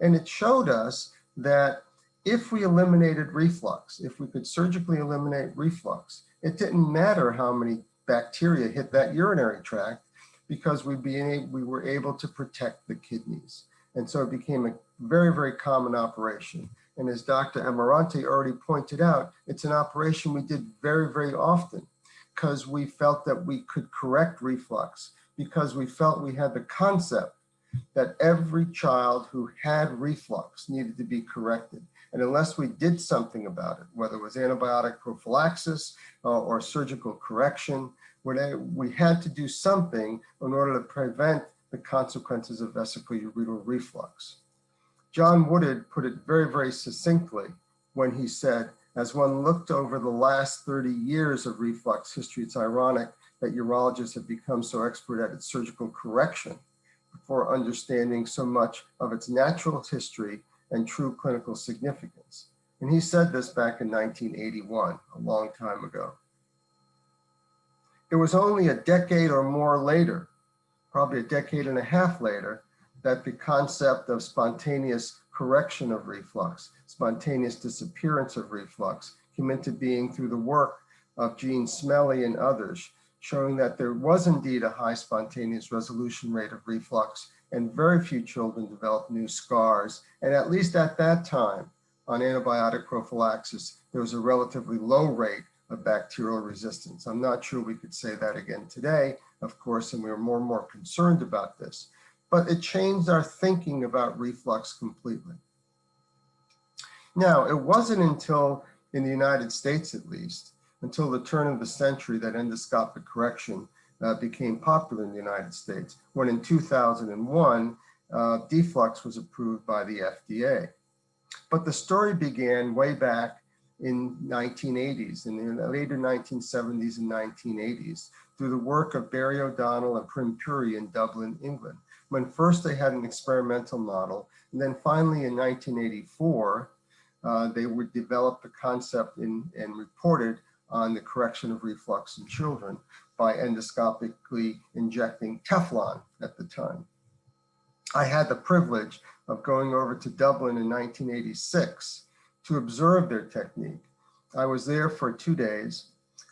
And it showed us that if we eliminated reflux, if we could surgically eliminate reflux, it didn't matter how many bacteria hit that urinary tract, because we were able to protect the kidneys. And so it became a very, very common operation. And as Dr. Amarante already pointed out, it's an operation we did very, very often, because we felt that we could correct reflux, because we felt we had the concept that every child who had reflux needed to be corrected. And unless we did something about it, whether it was antibiotic prophylaxis or surgical correction, we had to do something in order to prevent the consequences of vesicoureteral reflux. John Woodard put it very, very succinctly when he said, as one looked over the last 30 years of reflux history, it's ironic that urologists have become so expert at its surgical correction before understanding so much of its natural history and true clinical significance. And he said this back in 1981, a long time ago. It was only a decade or more later, probably a decade and a half later, that the concept of spontaneous correction of reflux, spontaneous disappearance of reflux, came into being through the work of Gene Smelly and others, showing that there was indeed a high spontaneous resolution rate of reflux, and very few children developed new scars. And at least at that time, on antibiotic prophylaxis, there was a relatively low rate of bacterial resistance. I'm not sure we could say that again today, of course, and we are more and more concerned about this. But it changed our thinking about reflux completely. Now, it wasn't until, in the United States at least, until the turn of the century that endoscopic correction became popular in the United States, when in 2001, Deflux was approved by the FDA. But the story began way back in 1980s, in the later 1970s and 1980s, through the work of Barry O'Donnell and Prim Puri in Dublin, England, when first they had an experimental model, and then finally in 1984, they would develop the concept and reported on the correction of reflux in children by endoscopically injecting Teflon at the time. I had the privilege of going over to Dublin in 1986 to observe their technique. I was there for 2 days.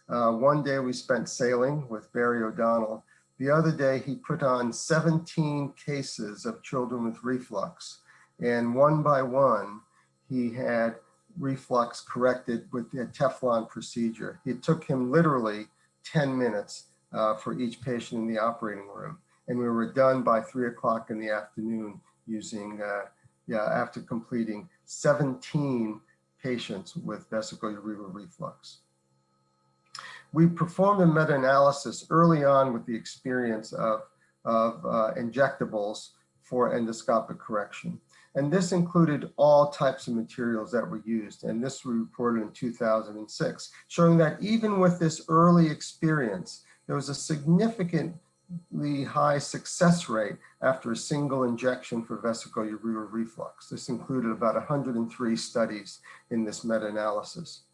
One day we spent sailing with Barry O'Donnell. The other day he put on 17 cases of children with reflux, and one by one he had reflux corrected with the Teflon procedure. It took him literally 10 minutes for each patient in the operating room. And we were done by 3 o'clock in the afternoon using, after completing 17 patients with vesicoureteral reflux. We performed a meta-analysis early on with the experience of injectables for endoscopic correction. And this included all types of materials that were used. And this was reported in 2006, showing that even with this early experience, there was a significantly high success rate after a single injection for vesicoureteral reflux. This included about 103 studies in this meta-analysis.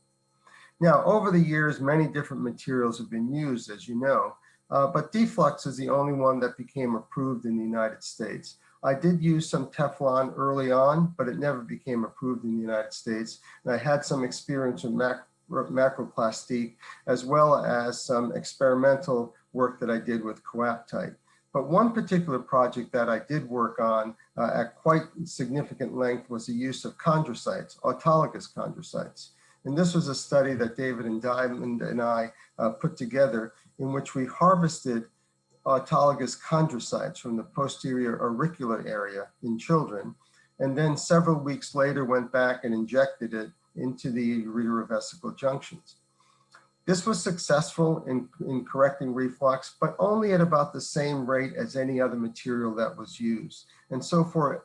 Now, over the years, many different materials have been used, as you know, but Deflux is the only one that became approved in the United States. I did use some Teflon early on, but it never became approved in the United States. And I had some experience with macroplastique, as well as some experimental work that I did with coaptite. But one particular project that I did work on at quite significant length was the use of chondrocytes, autologous chondrocytes. And this was a study that David and Diamond and I put together, in which we harvested autologous chondrocytes from the posterior auricular area in children, and then several weeks later went back and injected it into the ureterovesical junctions. This was successful in correcting reflux, but only at about the same rate as any other material that was used. And so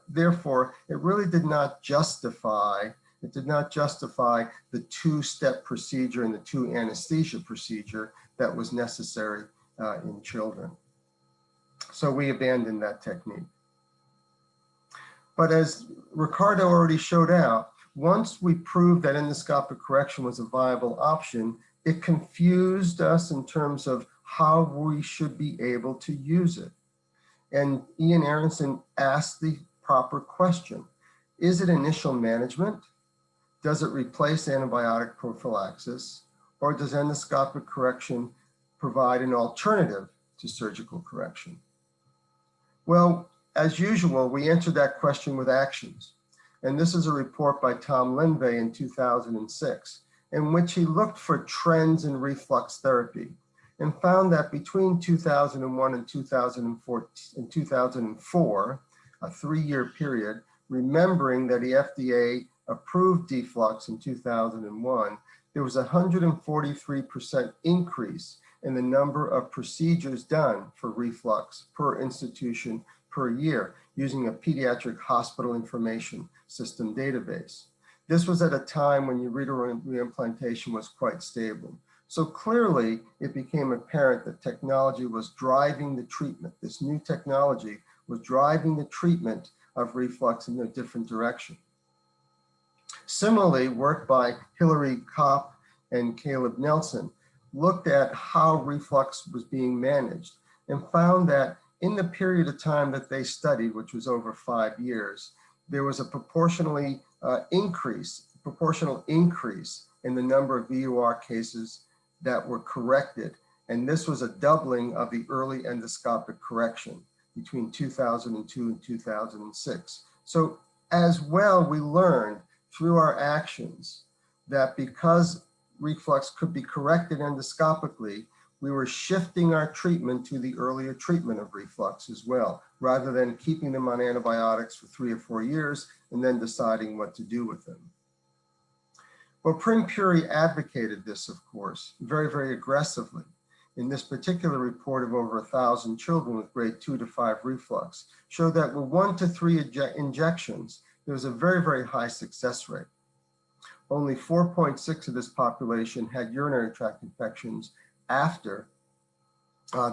therefore, it really did not justify, It did not justify the two-step procedure and the two anesthesia procedure that was necessary in children. So we abandoned that technique. But as Ricardo already showed out, once we proved that endoscopic correction was a viable option, it confused us in terms of how we should be able to use it. And Ian Aronson asked the proper question. Is it initial management? Does it replace antibiotic prophylaxis? Or does endoscopic correction provide an alternative to surgical correction? Well, as usual, we answered that question with actions. And this is a report by Tom Linvey in 2006, in which he looked for trends in reflux therapy and found that between 2001 and 2004, a 3-year period, remembering that the FDA approved Deflux in 2001, there was a 143% increase in the number of procedures done for reflux per institution per year using a pediatric hospital information system database. This was at a time when ureteral reimplantation was quite stable. So clearly it became apparent that technology was driving the treatment. This new technology was driving the treatment of reflux in a different direction. Similarly, work by Hilary Kopp and Caleb Nelson looked at how reflux was being managed and found that in the period of time that they studied, which was over 5 years, there was a proportional increase in the number of VUR cases that were corrected. And this was a doubling of the early endoscopic correction between 2002 and 2006. So as well, we learned through our actions that because reflux could be corrected endoscopically, we were shifting our treatment to the earlier treatment of reflux as well, rather than keeping them on antibiotics for 3 or 4 years and then deciding what to do with them. Well, Prim Puri advocated this, of course, very, very aggressively. In this particular report of over 1,000 children with grade 2 to 5 reflux, showed that with 1 to 3 injections, there was a very, very high success rate. Only 4.6 of this population had urinary tract infections after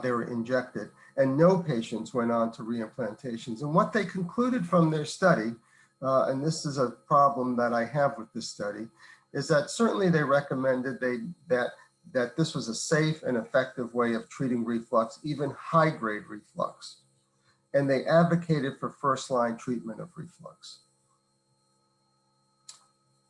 they were injected, and no patients went on to reimplantations. And what they concluded from their study, and this is a problem that I have with this study, is that certainly they recommended that this was a safe and effective way of treating reflux, even high-grade reflux. And they advocated for first-line treatment of reflux.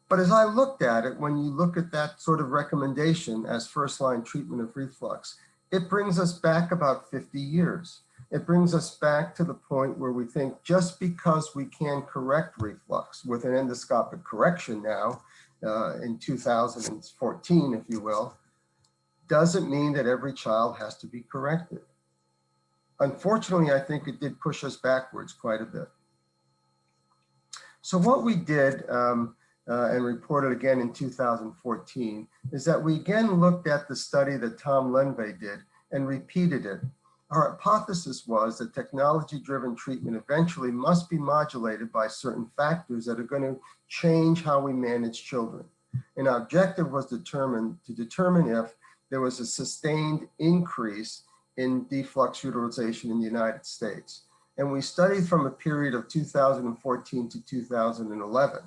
But as I looked at it, when you look at that sort of recommendation as first-line treatment of reflux, it brings us back about 50 years. It brings us back to the point where we think just because we can correct reflux with an endoscopic correction now, in 2014, if you will, doesn't mean that every child has to be corrected. Unfortunately, I think it did push us backwards quite a bit. So what we did, and reported again in 2014, is that we again looked at the study that Tom Linvey did and repeated it. Our hypothesis was that technology-driven treatment eventually must be modulated by certain factors that are going to change how we manage children. And our objective was to determine if there was a sustained increase in deflux utilization in the United States. And we studied from a period of 2014 to 2011.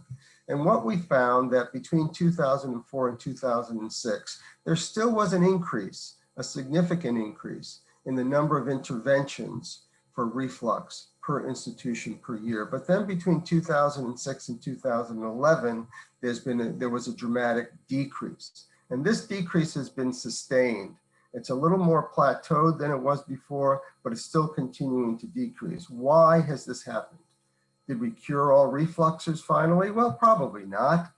And what we found that between 2004 and 2006, there still was an increase, a significant increase in the number of interventions for reflux per institution per year. But then between 2006 and 2011, there was a dramatic decrease. And this decrease has been sustained. It's a little more plateaued than it was before, but it's still continuing to decrease. Why has this happened? Did we cure all refluxers finally? Well, probably not.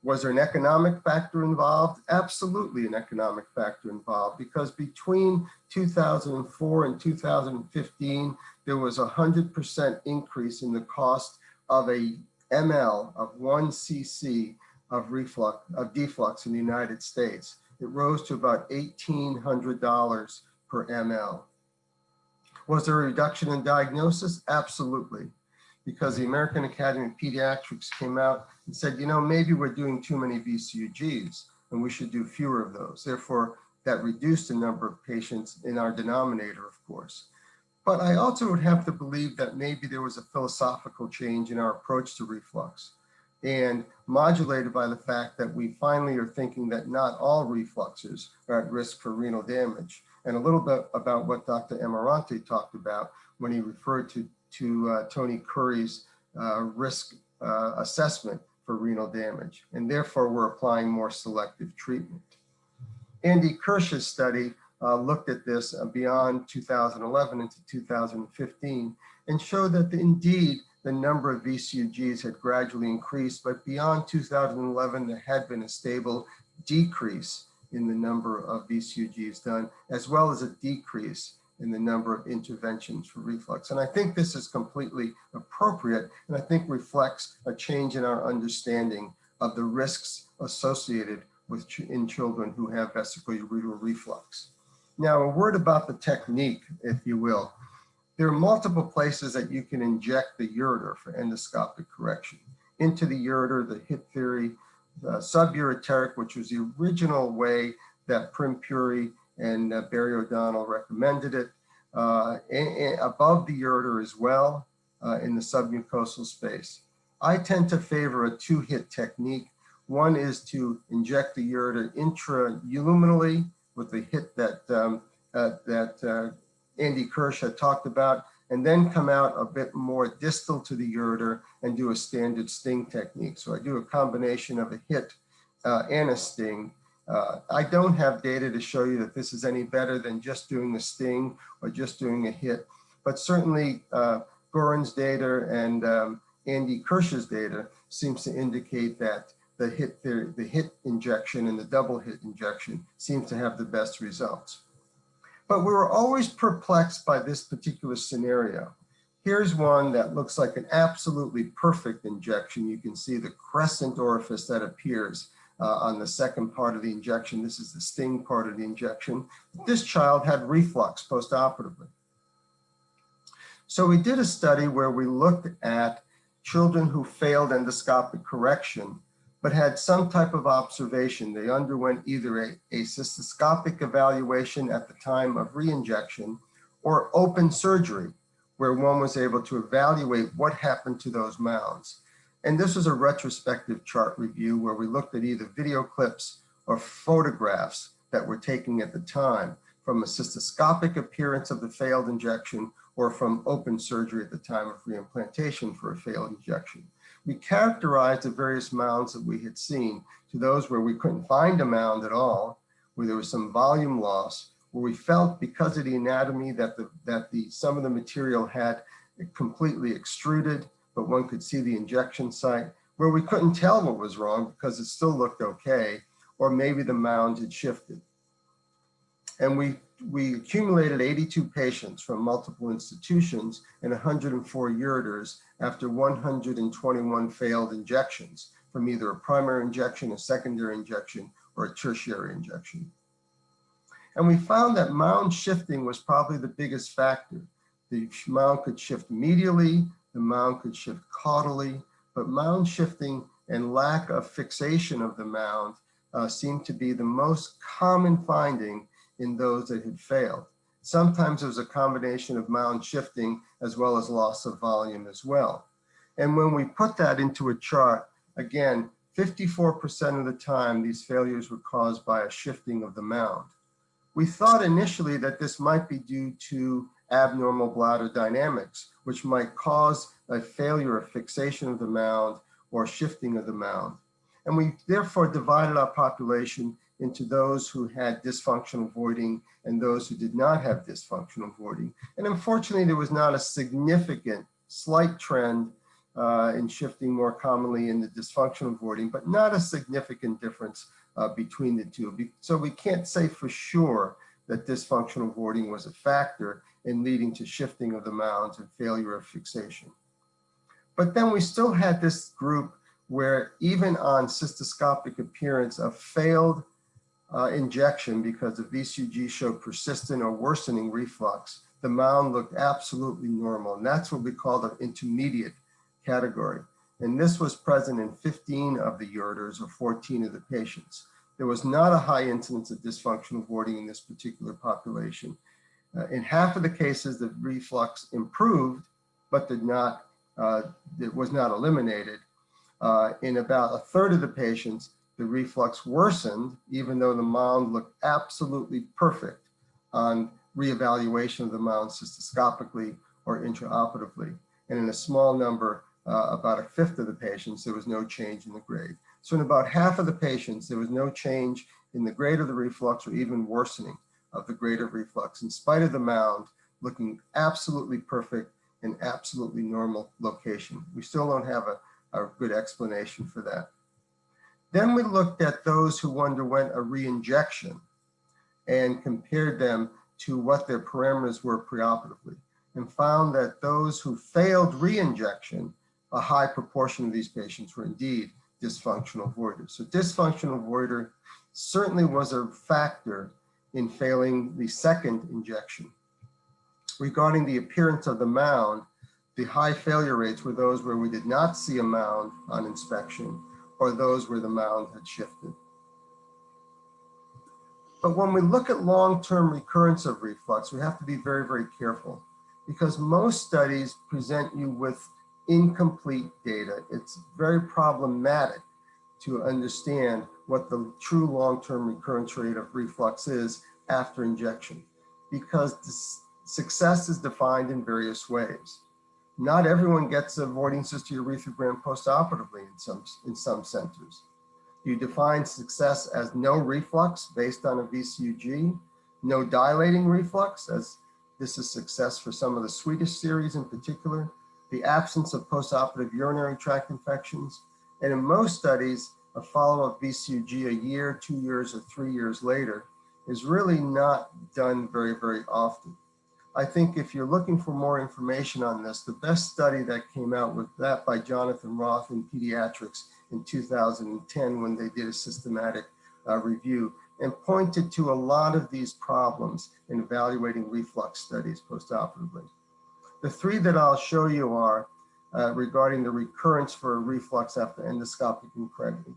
Was there an economic factor involved? Absolutely an economic factor involved, because between 2004 and 2015, there was a 100% increase in the cost of a ml of 1 cc of deflux in the United States. It rose to about $1,800 per ml. Was there a reduction in diagnosis? Absolutely. because the American Academy of Pediatrics came out and said, you know, maybe we're doing too many VCUGs and we should do fewer of those. Therefore, that reduced the number of patients in our denominator, of course. But I also would have to believe that maybe there was a philosophical change in our approach to reflux, and modulated by the fact that we finally are thinking that not all refluxers are at risk for renal damage. And a little bit about what Dr. Amarante talked about when he referred to Tony Curry's risk assessment for renal damage. And therefore, we're applying more selective treatment. Andy Kirsch's study looked at this beyond 2011 into 2015 and showed that indeed the number of VCUGs had gradually increased, but beyond 2011, there had been a stable decrease in the number of VCUGs done, as well as a decrease in the number of interventions for reflux. And I think this is completely appropriate, and I think reflects a change in our understanding of the risks associated with in children who have vesicoureteral reflux. Now, a word about the technique, if you will. There are multiple places that you can inject the ureter for endoscopic correction. Into the ureter, the hit theory, the subureteric, which was the original way that Prim Puri and Barry O'Donnell recommended it, and above the ureter as well, in the submucosal space. I tend to favor a two-hit technique. One is to inject the ureter intraluminally with the hit that Andy Kirsch had talked about, and then come out a bit more distal to the ureter and do a standard sting technique. So I do a combination of a hit and a sting. I don't have data to show you that this is any better than just doing a sting or just doing a hit, but certainly Goran's data and Andy Kirsch's data seems to indicate that the hit injection and the double hit injection seems to have the best results. But we were always perplexed by this particular scenario. Here's one that looks like an absolutely perfect injection. You can see the crescent orifice that appears on the second part of the injection. This is the sting part of the injection. This child had reflux postoperatively. So we did a study where we looked at children who failed endoscopic correction but had some type of observation. They underwent either a cystoscopic evaluation at the time of re-injection or open surgery, where one was able to evaluate what happened to those mounds. And this was a retrospective chart review where we looked at either video clips or photographs that were taken at the time from a cystoscopic appearance of the failed injection or from open surgery at the time of reimplantation for a failed injection. We characterized the various mounds that we had seen to those where we couldn't find a mound at all, where there was some volume loss, where we felt because of the anatomy that some of the material had completely extruded, but one could see the injection site, where we couldn't tell what was wrong because it still looked okay, or maybe the mound had shifted. And we accumulated 82 patients from multiple institutions and 104 ureters after 121 failed injections from either a primary injection, a secondary injection, or a tertiary injection. And we found that mound shifting was probably the biggest factor. The mound could shift medially, the mound could shift caudally, but mound shifting and lack of fixation of the mound seemed to be the most common finding in those that had failed. Sometimes it was a combination of mound shifting as well as loss of volume as well. And when we put that into a chart, again, 54% of the time, these failures were caused by a shifting of the mound. We thought initially that this might be due to abnormal bladder dynamics, which might cause a failure of fixation of the mound or shifting of the mound. And we therefore divided our population into those who had dysfunctional voiding and those who did not have dysfunctional voiding. And unfortunately, there was not a significant slight trend in shifting more commonly in the dysfunctional voiding, but not a significant difference between the two. So we can't say for sure that dysfunctional voiding was a factor in leading to shifting of the mounds and failure of fixation. But then we still had this group where even on cystoscopic appearance of failed injection because the VCUG showed persistent or worsening reflux, the mound looked absolutely normal. And that's what we call the intermediate category. And this was present in 15 of the ureters, or 14 of the patients. There was not a high incidence of dysfunctional voiding in this particular population. In half of the cases, the reflux improved, but it was not eliminated. In about a third of the patients, the reflux worsened, even though the mound looked absolutely perfect on reevaluation of the mound cystoscopically or intraoperatively. And in a small number, about a fifth of the patients, there was no change in the grade. So in about half of the patients, there was no change in the grade of the reflux or even worsening of the grade of reflux, in spite of the mound looking absolutely perfect in absolutely normal location. We still don't have a good explanation for that. Then we looked at those who underwent a re-injection and compared them to what their parameters were preoperatively, and found that those who failed re-injection, a high proportion of these patients were indeed dysfunctional voiders. So dysfunctional voider certainly was a factor in failing the second injection. Regarding the appearance of the mound, the high failure rates were those where we did not see a mound on inspection, or those where the mound had shifted. But when we look at long-term recurrence of reflux, we have to be very, very careful, because most studies present you with incomplete data. It's very problematic to understand what the true long-term recurrence rate of reflux is after injection, because the success is defined in various ways. Not everyone gets a voiding cystourethrogram postoperatively in some centers. You define success as no reflux based on a VCUG, no dilating reflux, as this is success for some of the Swedish series in particular, the absence of postoperative urinary tract infections, and in most studies, a follow-up VCUG a year, 2 years, or 3 years later is really not done very, very often. I think if you're looking for more information on this, the best study that came out was that by Jonathan Roth in Pediatrics in 2010, when they did a systematic review and pointed to a lot of these problems in evaluating reflux studies postoperatively. The three that I'll show you are regarding the recurrence for a reflux after endoscopic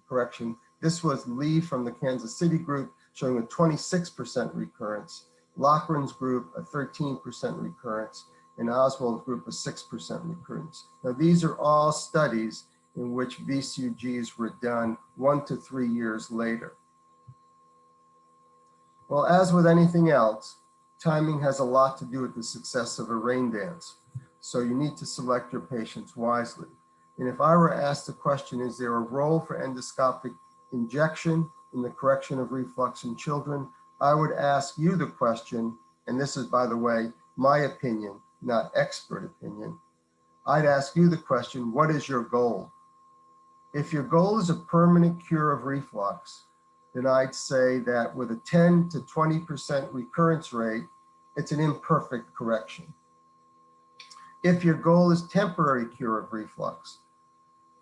correction. This was Lee from the Kansas City group showing a 26% recurrence, Loughran's group a 13% recurrence, and Oswald's group a 6% recurrence. Now these are all studies in which VCUGs were done 1 to 3 years later. Well, as with anything else, timing has a lot to do with the success of a rain dance. So you need to select your patients wisely. And if I were asked the question, is there a role for endoscopic injection in the correction of reflux in children, I would ask you the question, and this is, by the way, my opinion, not expert opinion. I'd ask you the question, what is your goal? If your goal is a permanent cure of reflux, then I'd say that with a 10 to 20% recurrence rate, it's an imperfect correction. If your goal is temporary cure of reflux,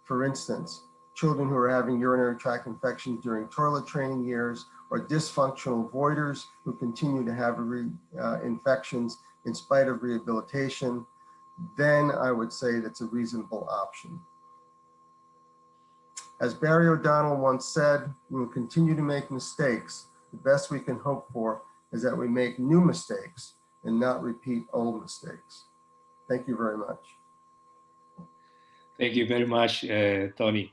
for instance, children who are having urinary tract infections during toilet training years, or dysfunctional voiders who continue to have infections in spite of rehabilitation, then I would say that's a reasonable option. As Barry O'Donnell once said, we will continue to make mistakes. The best we can hope for is that we make new mistakes and not repeat old mistakes. Thank you very much. Thank you very much, Tony.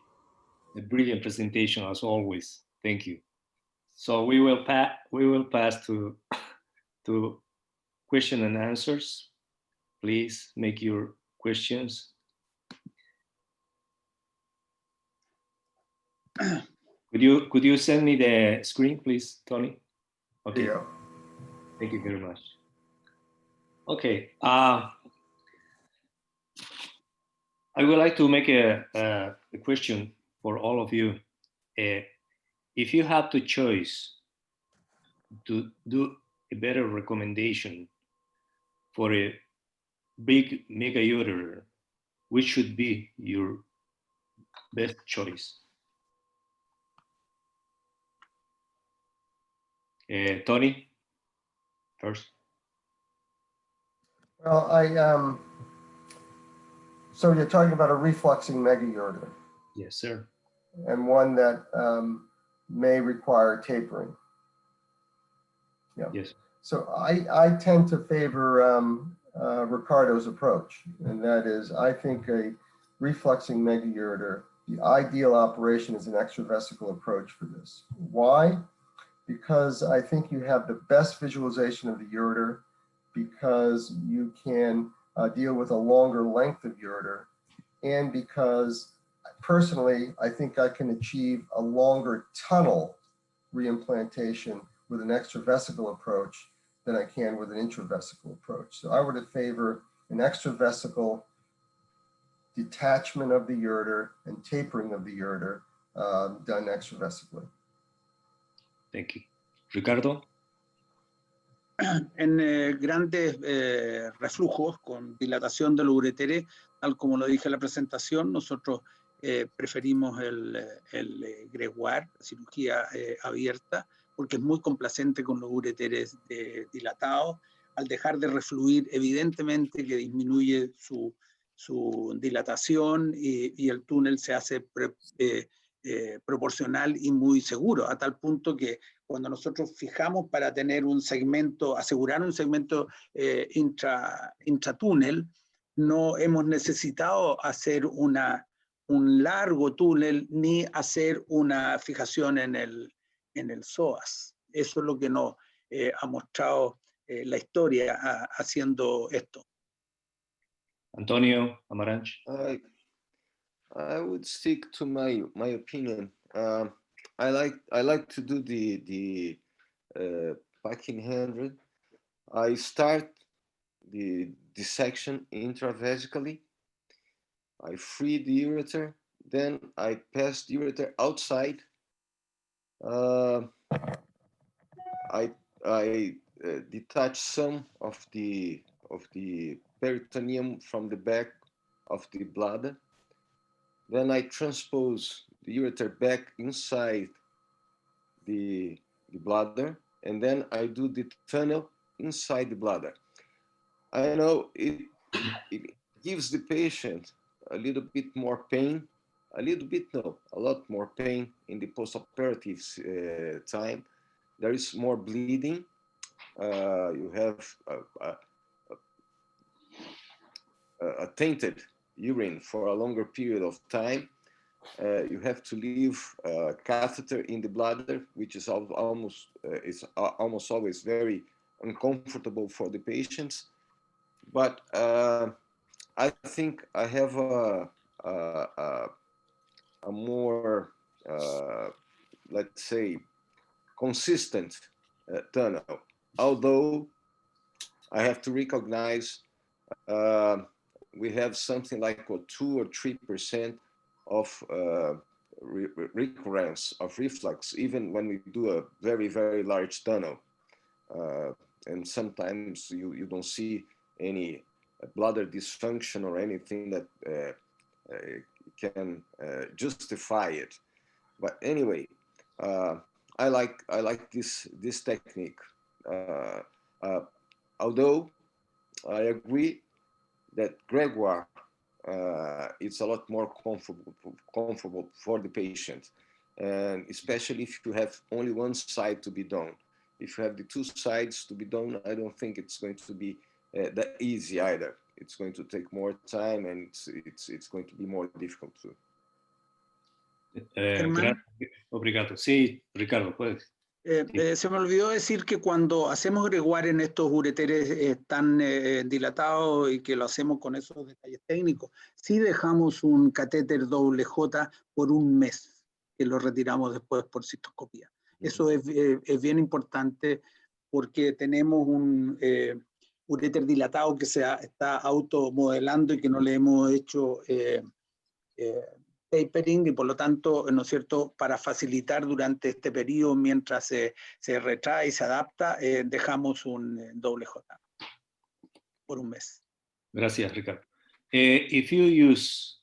A brilliant presentation as always. Thank you. So we will pass to question and answers. Please make your questions. Could you send me the screen, please, Tony? Okay. Yeah. Thank you very much. Okay. I would like to make a question for all of you. If you have to choose to do a better recommendation for a big mega ureter, which should be your best choice? Tony, first. Well, So you're talking about a refluxing megaureter Yes, sir. and one that may require tapering. Yeah. Yes. So I tend to favor Ricardo's approach, and that is, I think a refluxing megaureter, the ideal operation is an extravesical approach for this. Why? Because I think you have the best visualization of the ureter, because you can deal with a longer length of ureter, and because personally, I think I can achieve a longer tunnel reimplantation with an extravesical approach than I can with an intravesical approach. So I would favor an extravesical detachment of the ureter and tapering of the ureter done extravesically. Thank you. Ricardo? En grandes reflujos con dilatación de los ureteres, tal como lo dije en la presentación, nosotros preferimos el gregoire, cirugía abierta, porque es muy complacente con los ureteres dilatados. Al dejar de refluir, evidentemente que disminuye su dilatación y el túnel se hace proporcional y muy seguro, a tal punto que cuando nosotros fijamos para tener un segmento, asegurar un segmento intratúnel, no hemos necesitado hacer un largo túnel ni hacer una fijación en el psoas. Eso es lo que nos ha mostrado la historia haciendo esto. Antonio Amaranch. I would stick to my opinion. I like to do the packing 100. I start the dissection intravesically. I free the ureter, then I pass the ureter outside. I detach some of the peritoneum from the back of the bladder. Then I transpose the ureter back inside the bladder, and then I do the tunnel inside the bladder. I know it gives the patient a little bit more pain, a lot more pain in the postoperative time. There is more bleeding. You have a tainted urine for a longer period of time. You have to leave a catheter in the bladder, which is almost always very uncomfortable for the patients. But I think I have a more, let's say, consistent tunnel. Although I have to recognize we have something like 2 or 3% of recurrence of reflux, even when we do a very, very large tunnel. And sometimes you don't see any bladder dysfunction or anything that can justify it. But anyway, I like this technique. Although I agree that gregoire it's a lot more comfortable for the patient, and especially if you have only one side to be done. If you have the two sides to be done, I don't think it's going to be that easy either. It's going to take more time, and it's going to be more difficult too. Obrigado. Sí, Ricardo, puedes. Se me olvidó decir que cuando hacemos gregoire en estos ureteres tan dilatados y que lo hacemos con esos detalles técnicos, sí dejamos un catéter WJ por un mes, que lo retiramos después por cistoscopía. Eso es bien importante porque tenemos un ureter dilatado que está automodelando y que no le hemos hecho tapering, y por lo tanto, ¿no es cierto?, para facilitar durante este periodo, mientras se retrae y se adapta, dejamos un WJ por un mes. Gracias, Ricardo. If you use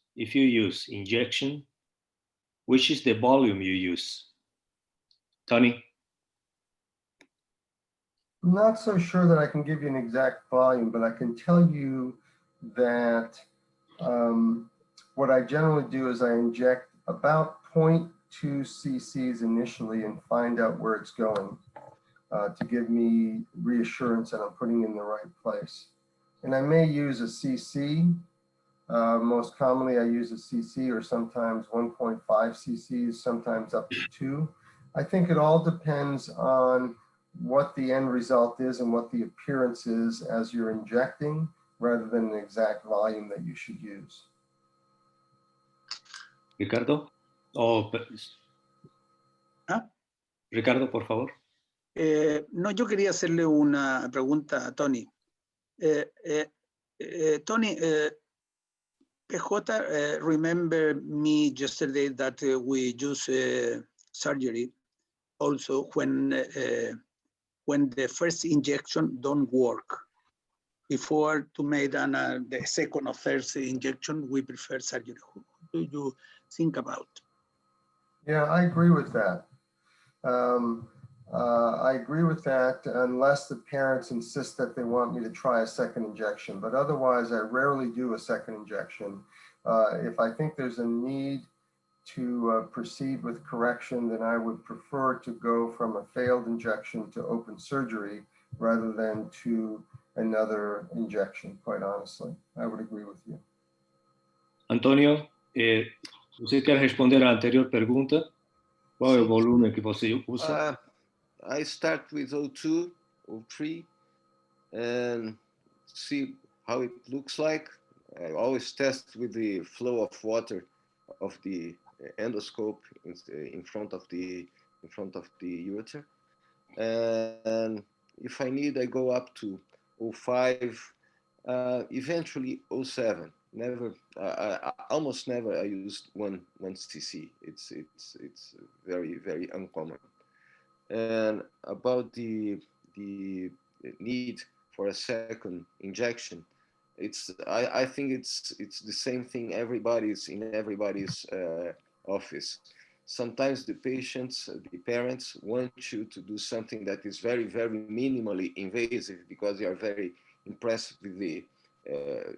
injection, which is the volume you use? Tony? I'm not so sure that I can give you an exact volume, but I can tell you that What I generally do is I inject about 0.2 cc's initially and find out where it's going to give me reassurance that I'm putting in the right place. And I may use a cc. Most commonly I use a cc or sometimes 1.5 cc's, sometimes up to 2. I think it all depends on what the end result is and what the appearance is as you're injecting, rather than the exact volume that you should use. Ricardo? Oh, ¿Ah? Ricardo, por favor. No, yo quería hacerle una pregunta a Tony. Tony, PJ, remember me yesterday that we use surgery also when the first injection don't work. Before to make the second or third injection, we prefer surgery. What do you think about? Yeah, I agree with that. I agree with that unless the parents insist that they want me to try a second injection, but otherwise I rarely do a second injection. If I think there's a need to proceed with correction, then I would prefer to go from a failed injection to open surgery rather than to another injection, quite honestly. I would agree with you. Antonio, você quer responder à anterior pergunta? Qual é o volume que você usa? I start with O2, O3, and see how it looks like. I always test with the flow of water of the endoscope in front of the ureter. And if I need, I go up to 05, eventually 07. Never, almost never I used 1 cc. It's very, very uncommon. And about the need for a second injection, I think it's the same thing in everybody's office. Sometimes the patients, the parents want you to do something that is very, very minimally invasive because they are very impressed with the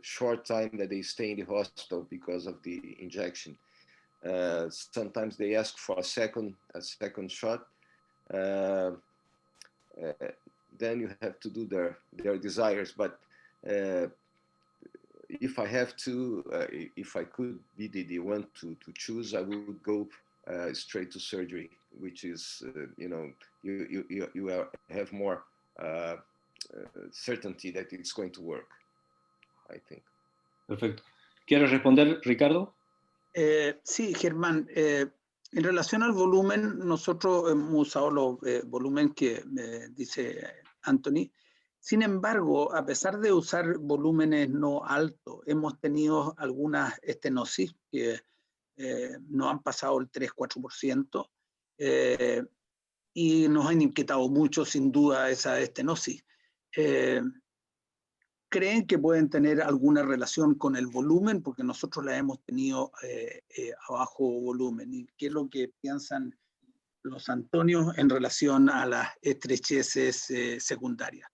short time that they stay in the hospital because of the injection. Sometimes they ask for a second shot. Then you have to do their desires. But if I have to, if I could be the one to choose, I would go straight to surgery, which is, you have more certainty that it's going to work, I think. Perfecto. ¿Quieres responder, Ricardo? Sí, Germán. En relación al volumen, nosotros hemos usado los volumen que dice Anthony. Sin embargo, a pesar de usar volúmenes no altos, hemos tenido algunas estenosis que no han pasado el 3-4% y nos han inquietado mucho, sin duda, esa estenosis. ¿Creen que pueden tener alguna relación con el volumen? Porque nosotros la hemos tenido a bajo volumen. ¿Y qué es lo que piensan los Antonios en relación a las estrecheces secundarias?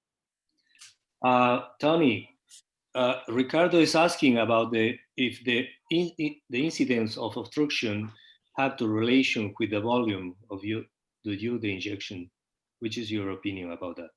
Tony, Ricardo is asking about if the incidence of obstruction had to relation with the volume of the injection. Which is your opinion about that?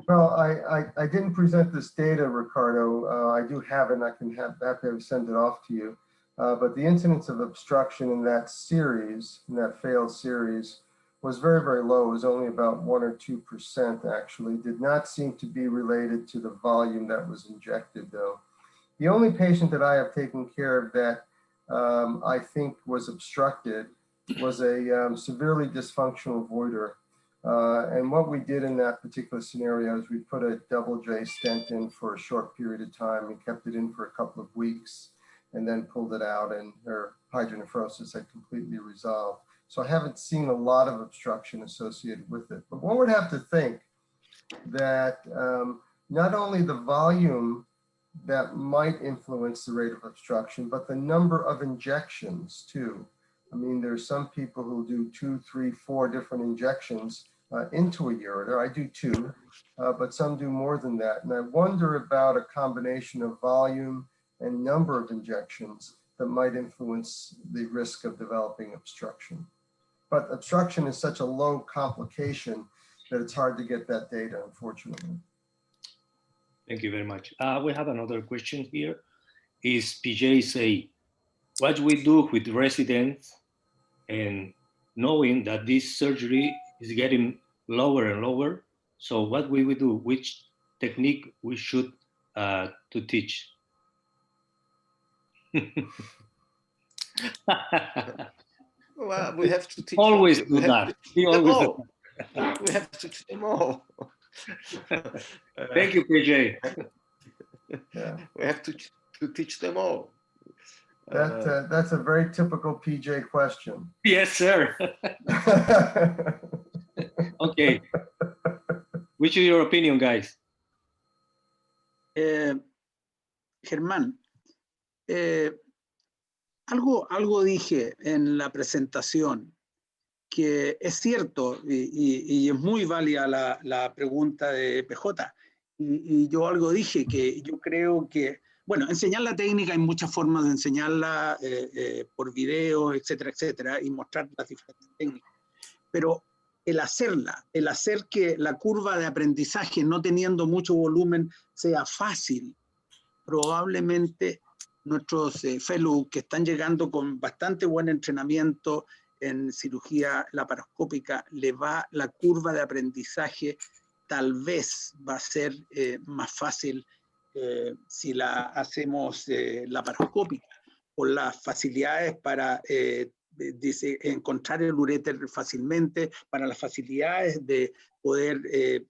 Well, I didn't present this data, Ricardo. I do have it, and I can have send it off to you. But the incidence of obstruction in that series, in that failed series, was very, very low. It was only about 1 or 2% actually. Did not seem to be related to the volume that was injected, though. The only patient that I have taken care of that I think was obstructed was a severely dysfunctional voider. And what we did in that particular scenario is we put a double J stent in for a short period of time and kept it in for a couple of weeks and then pulled it out, and her hydronephrosis had completely resolved. So I haven't seen a lot of obstruction associated with it. But one would have to think that not only the volume that might influence the rate of obstruction, but the number of injections too. I mean, there's some people who do 2, 3, 4 different injections into a ureter. I do 2, but some do more than that. And I wonder about a combination of volume and number of injections that might influence the risk of developing obstruction. But obstruction is such a low complication that it's hard to get that data, unfortunately. Thank you very much. We have another question here. Is PJ say, what we do with residents and knowing that this surgery is getting lower and lower, so what we will do, which technique we should to teach? Well, we have to teach always them. do that. We have to teach them all. Thank you, PJ. Yeah. We have to teach them all. That's a very typical PJ question. Yes, sir. Okay. Which is your opinion, guys? Germán, algo dije en la presentación que es cierto y es muy válida la pregunta de PJ. Y yo algo dije que yo creo que, bueno, enseñar la técnica, hay muchas formas de enseñarla por videos, etcétera, etcétera, y mostrar las diferentes técnicas. Pero el hacer que la curva de aprendizaje, no teniendo mucho volumen, sea fácil, probablemente nuestros fellows que están llegando con bastante buen entrenamiento en cirugía laparoscópica, la curva de aprendizaje tal vez va a ser más fácil si la hacemos laparoscópica, por las facilidades para encontrar el uréter fácilmente, para las facilidades de poder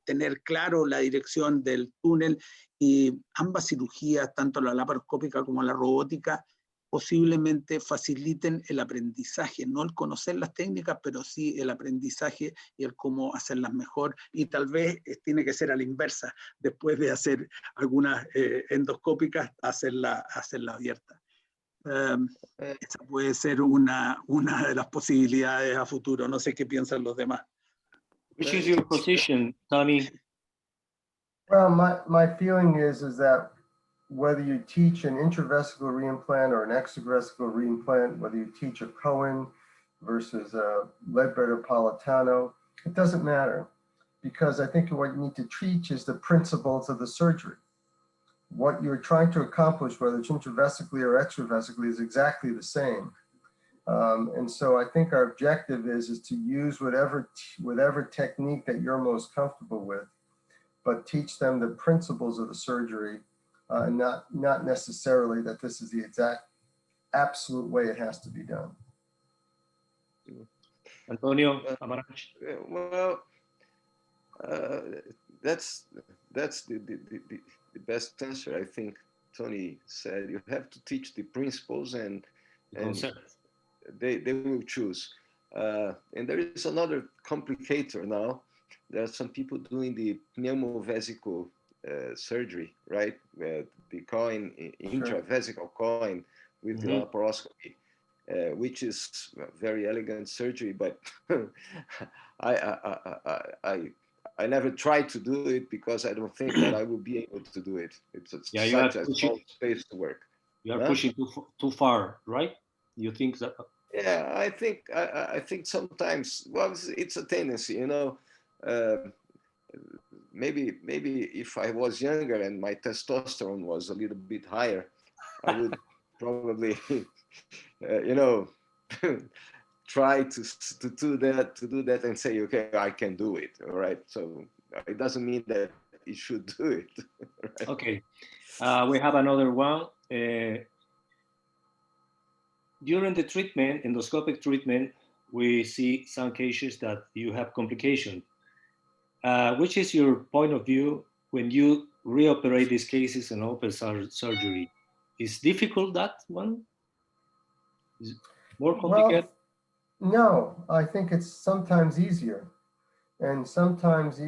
tener claro la dirección del túnel, y ambas cirugías, tanto la laparoscópica como la robótica, posiblemente faciliten el aprendizaje, no el conocer las técnicas, pero sí el aprendizaje y el cómo hacerlas mejor, y tal vez tiene que ser a la inversa, después de hacer algunas endoscópicas, hacerla abierta. Esa puede ser una de las posibilidades a futuro. No sé qué piensan los demás. Which is your position, Tony? Well, my feeling is that whether you teach an intravesical reimplant or an extravesical reimplant, whether you teach a Cohen versus a Ledbetter-Politano, it doesn't matter, because I think what you need to teach is the principles of the surgery. What you're trying to accomplish, whether it's intravesically or extravesically, is exactly the same. And so I think our objective is to use whatever technique that you're most comfortable with, but teach them the principles of the surgery, and not necessarily that this is the exact absolute way it has to be done. Antonio Amarach. Well, that's the best answer. I think Tony said you have to teach the principles, and they will choose. And there is another complicator now. There are some people doing the pneumovesical surgery, right? The coin, intravesical coin with the laparoscopy, which is a very elegant surgery, but I never tried to do it because I don't think that I will be able to do it. It's such a small space to work. You are pushing too far, right? You think that? Yeah, I think sometimes, well, it's a tendency, you know. Maybe if I was younger and my testosterone was a little bit higher, I would probably, you know, try to do that and say, okay, I can do it. All right. So it doesn't mean that you should do it. Right? Okay. We have another one. During the treatment, endoscopic treatment, we see some cases that you have complications. Which is your point of view when you reoperate these cases and open surgery? Is difficult, that one? Is it more complicated? Well, no, I think it's sometimes easier, and sometimes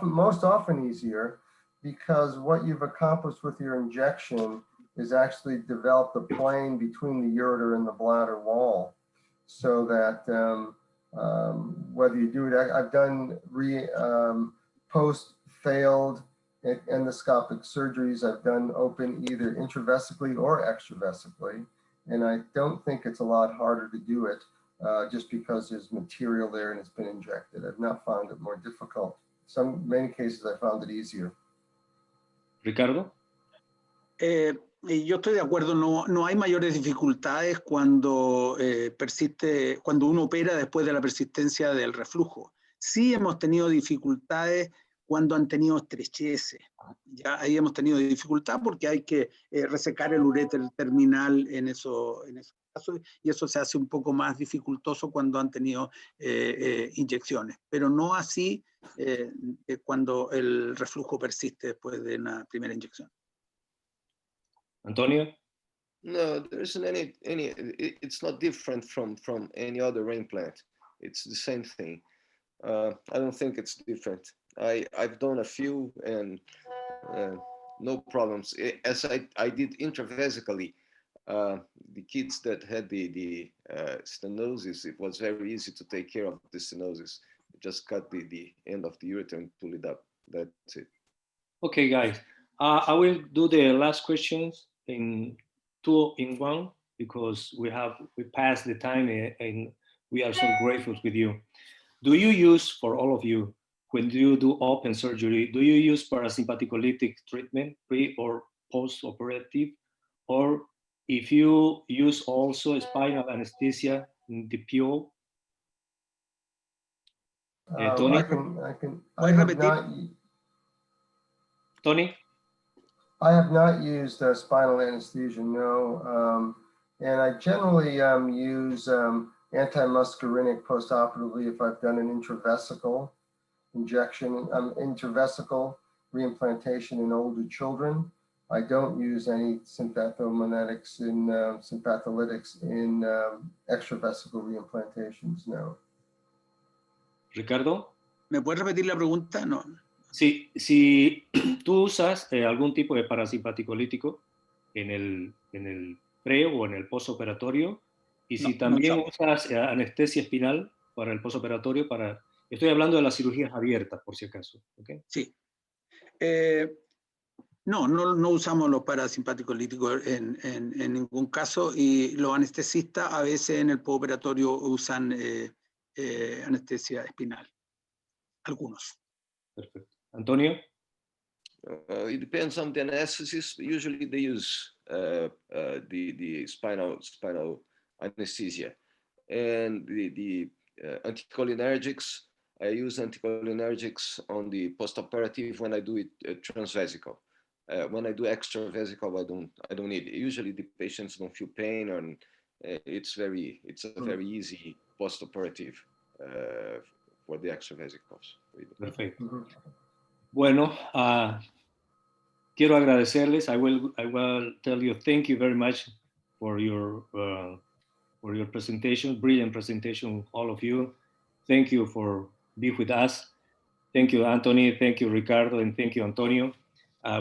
most often easier, because what you've accomplished with your injection is actually develop the plane between the ureter and the bladder wall, so that whether you do it, I've done post failed endoscopic surgeries I've done open either intravesically or extravesically. And I don't think it's a lot harder to do it just because there's material there and it's been injected. I've not found it more difficult. Many cases I found it easier. Ricardo? Yo estoy de acuerdo, no hay mayores dificultades cuando cuando uno opera después de la persistencia del reflujo. Sí hemos tenido dificultades cuando han tenido estrecheces. Ya ahí hemos tenido dificultad porque hay que resecar el uréter terminal en esos casos, y eso se hace un poco más dificultoso cuando han tenido inyecciones, pero no así cuando el reflujo persiste después de una primera inyección. Antonio? No, there isn't any. It's not different from any other reimplant. It's the same thing. I don't think it's different. I've done a few and no problems. As I did intravesically, the kids that had the stenosis, it was very easy to take care of the stenosis. Just cut the end of the ureter and pull it up. That's it. Okay, guys. I will do the last questions in 2 in 1 because we passed the time and we are so grateful with you. Do you use, for all of you, when you do open surgery, do you use parasympathetic treatment pre or post-operative? Or if you use also spinal anesthesia in the PO? Tony? Tony? I have not used spinal anesthesia, no. And I generally use antimuscarinic postoperatively if I've done an intravesical injection, intravesical reimplantation in older children. I don't use any sympatholytics in extravesical reimplantations, no. Ricardo? ¿Me puedes repetir la pregunta? No. Sí, si tú usas algún tipo de parasimpaticolítico en el pre o en el postoperatorio, y si también usas anestesia espinal para el postoperatorio, estoy hablando de las cirugías abiertas, por si acaso. ¿Okay? Sí. No usamos los parasimpaticolíticos en ningún caso, y los anestesistas a veces en el postoperatorio usan anestesia espinal. Algunos. Perfecto. Antonio? It depends on the anesthetist. Usually they use the spinal anesthesia. And the anticholinergics, I use anticholinergics on the postoperative when I do it transvesical. When I do extravesical, I don't need it. Usually the patients don't feel pain, and it's a very easy postoperative for the extravesicals. Perfecto. Bueno, quiero agradecerles. I will tell you thank you very much for your presentation, brilliant presentation, all of you. Thank you for being with us. Thank you, Anthony. Thank you, Ricardo, and thank you, Antonio.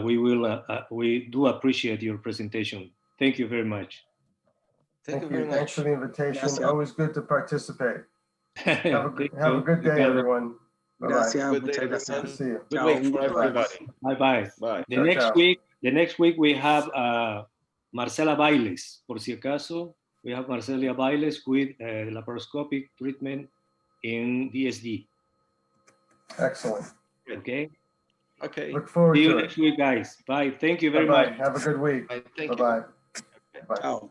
We do appreciate your presentation. Thank you very much. Thank you very much. Thanks for the invitation. Gracias. Always good to participate. Have a good day, everyone. Gracias, Good day, muchas gracias. Good to see you. Good Chao. week for everybody. Bye-bye. Bye. The next week we have Marcela Bailes. Por si acaso, we have Marcela Bailes with laparoscopic treatment in DSD. Excellent. Okay? Okay. Look forward See you to it. next week, guys. Bye. Thank you very much. Have a good week. Thank you. Bye-bye. Bye. Chao.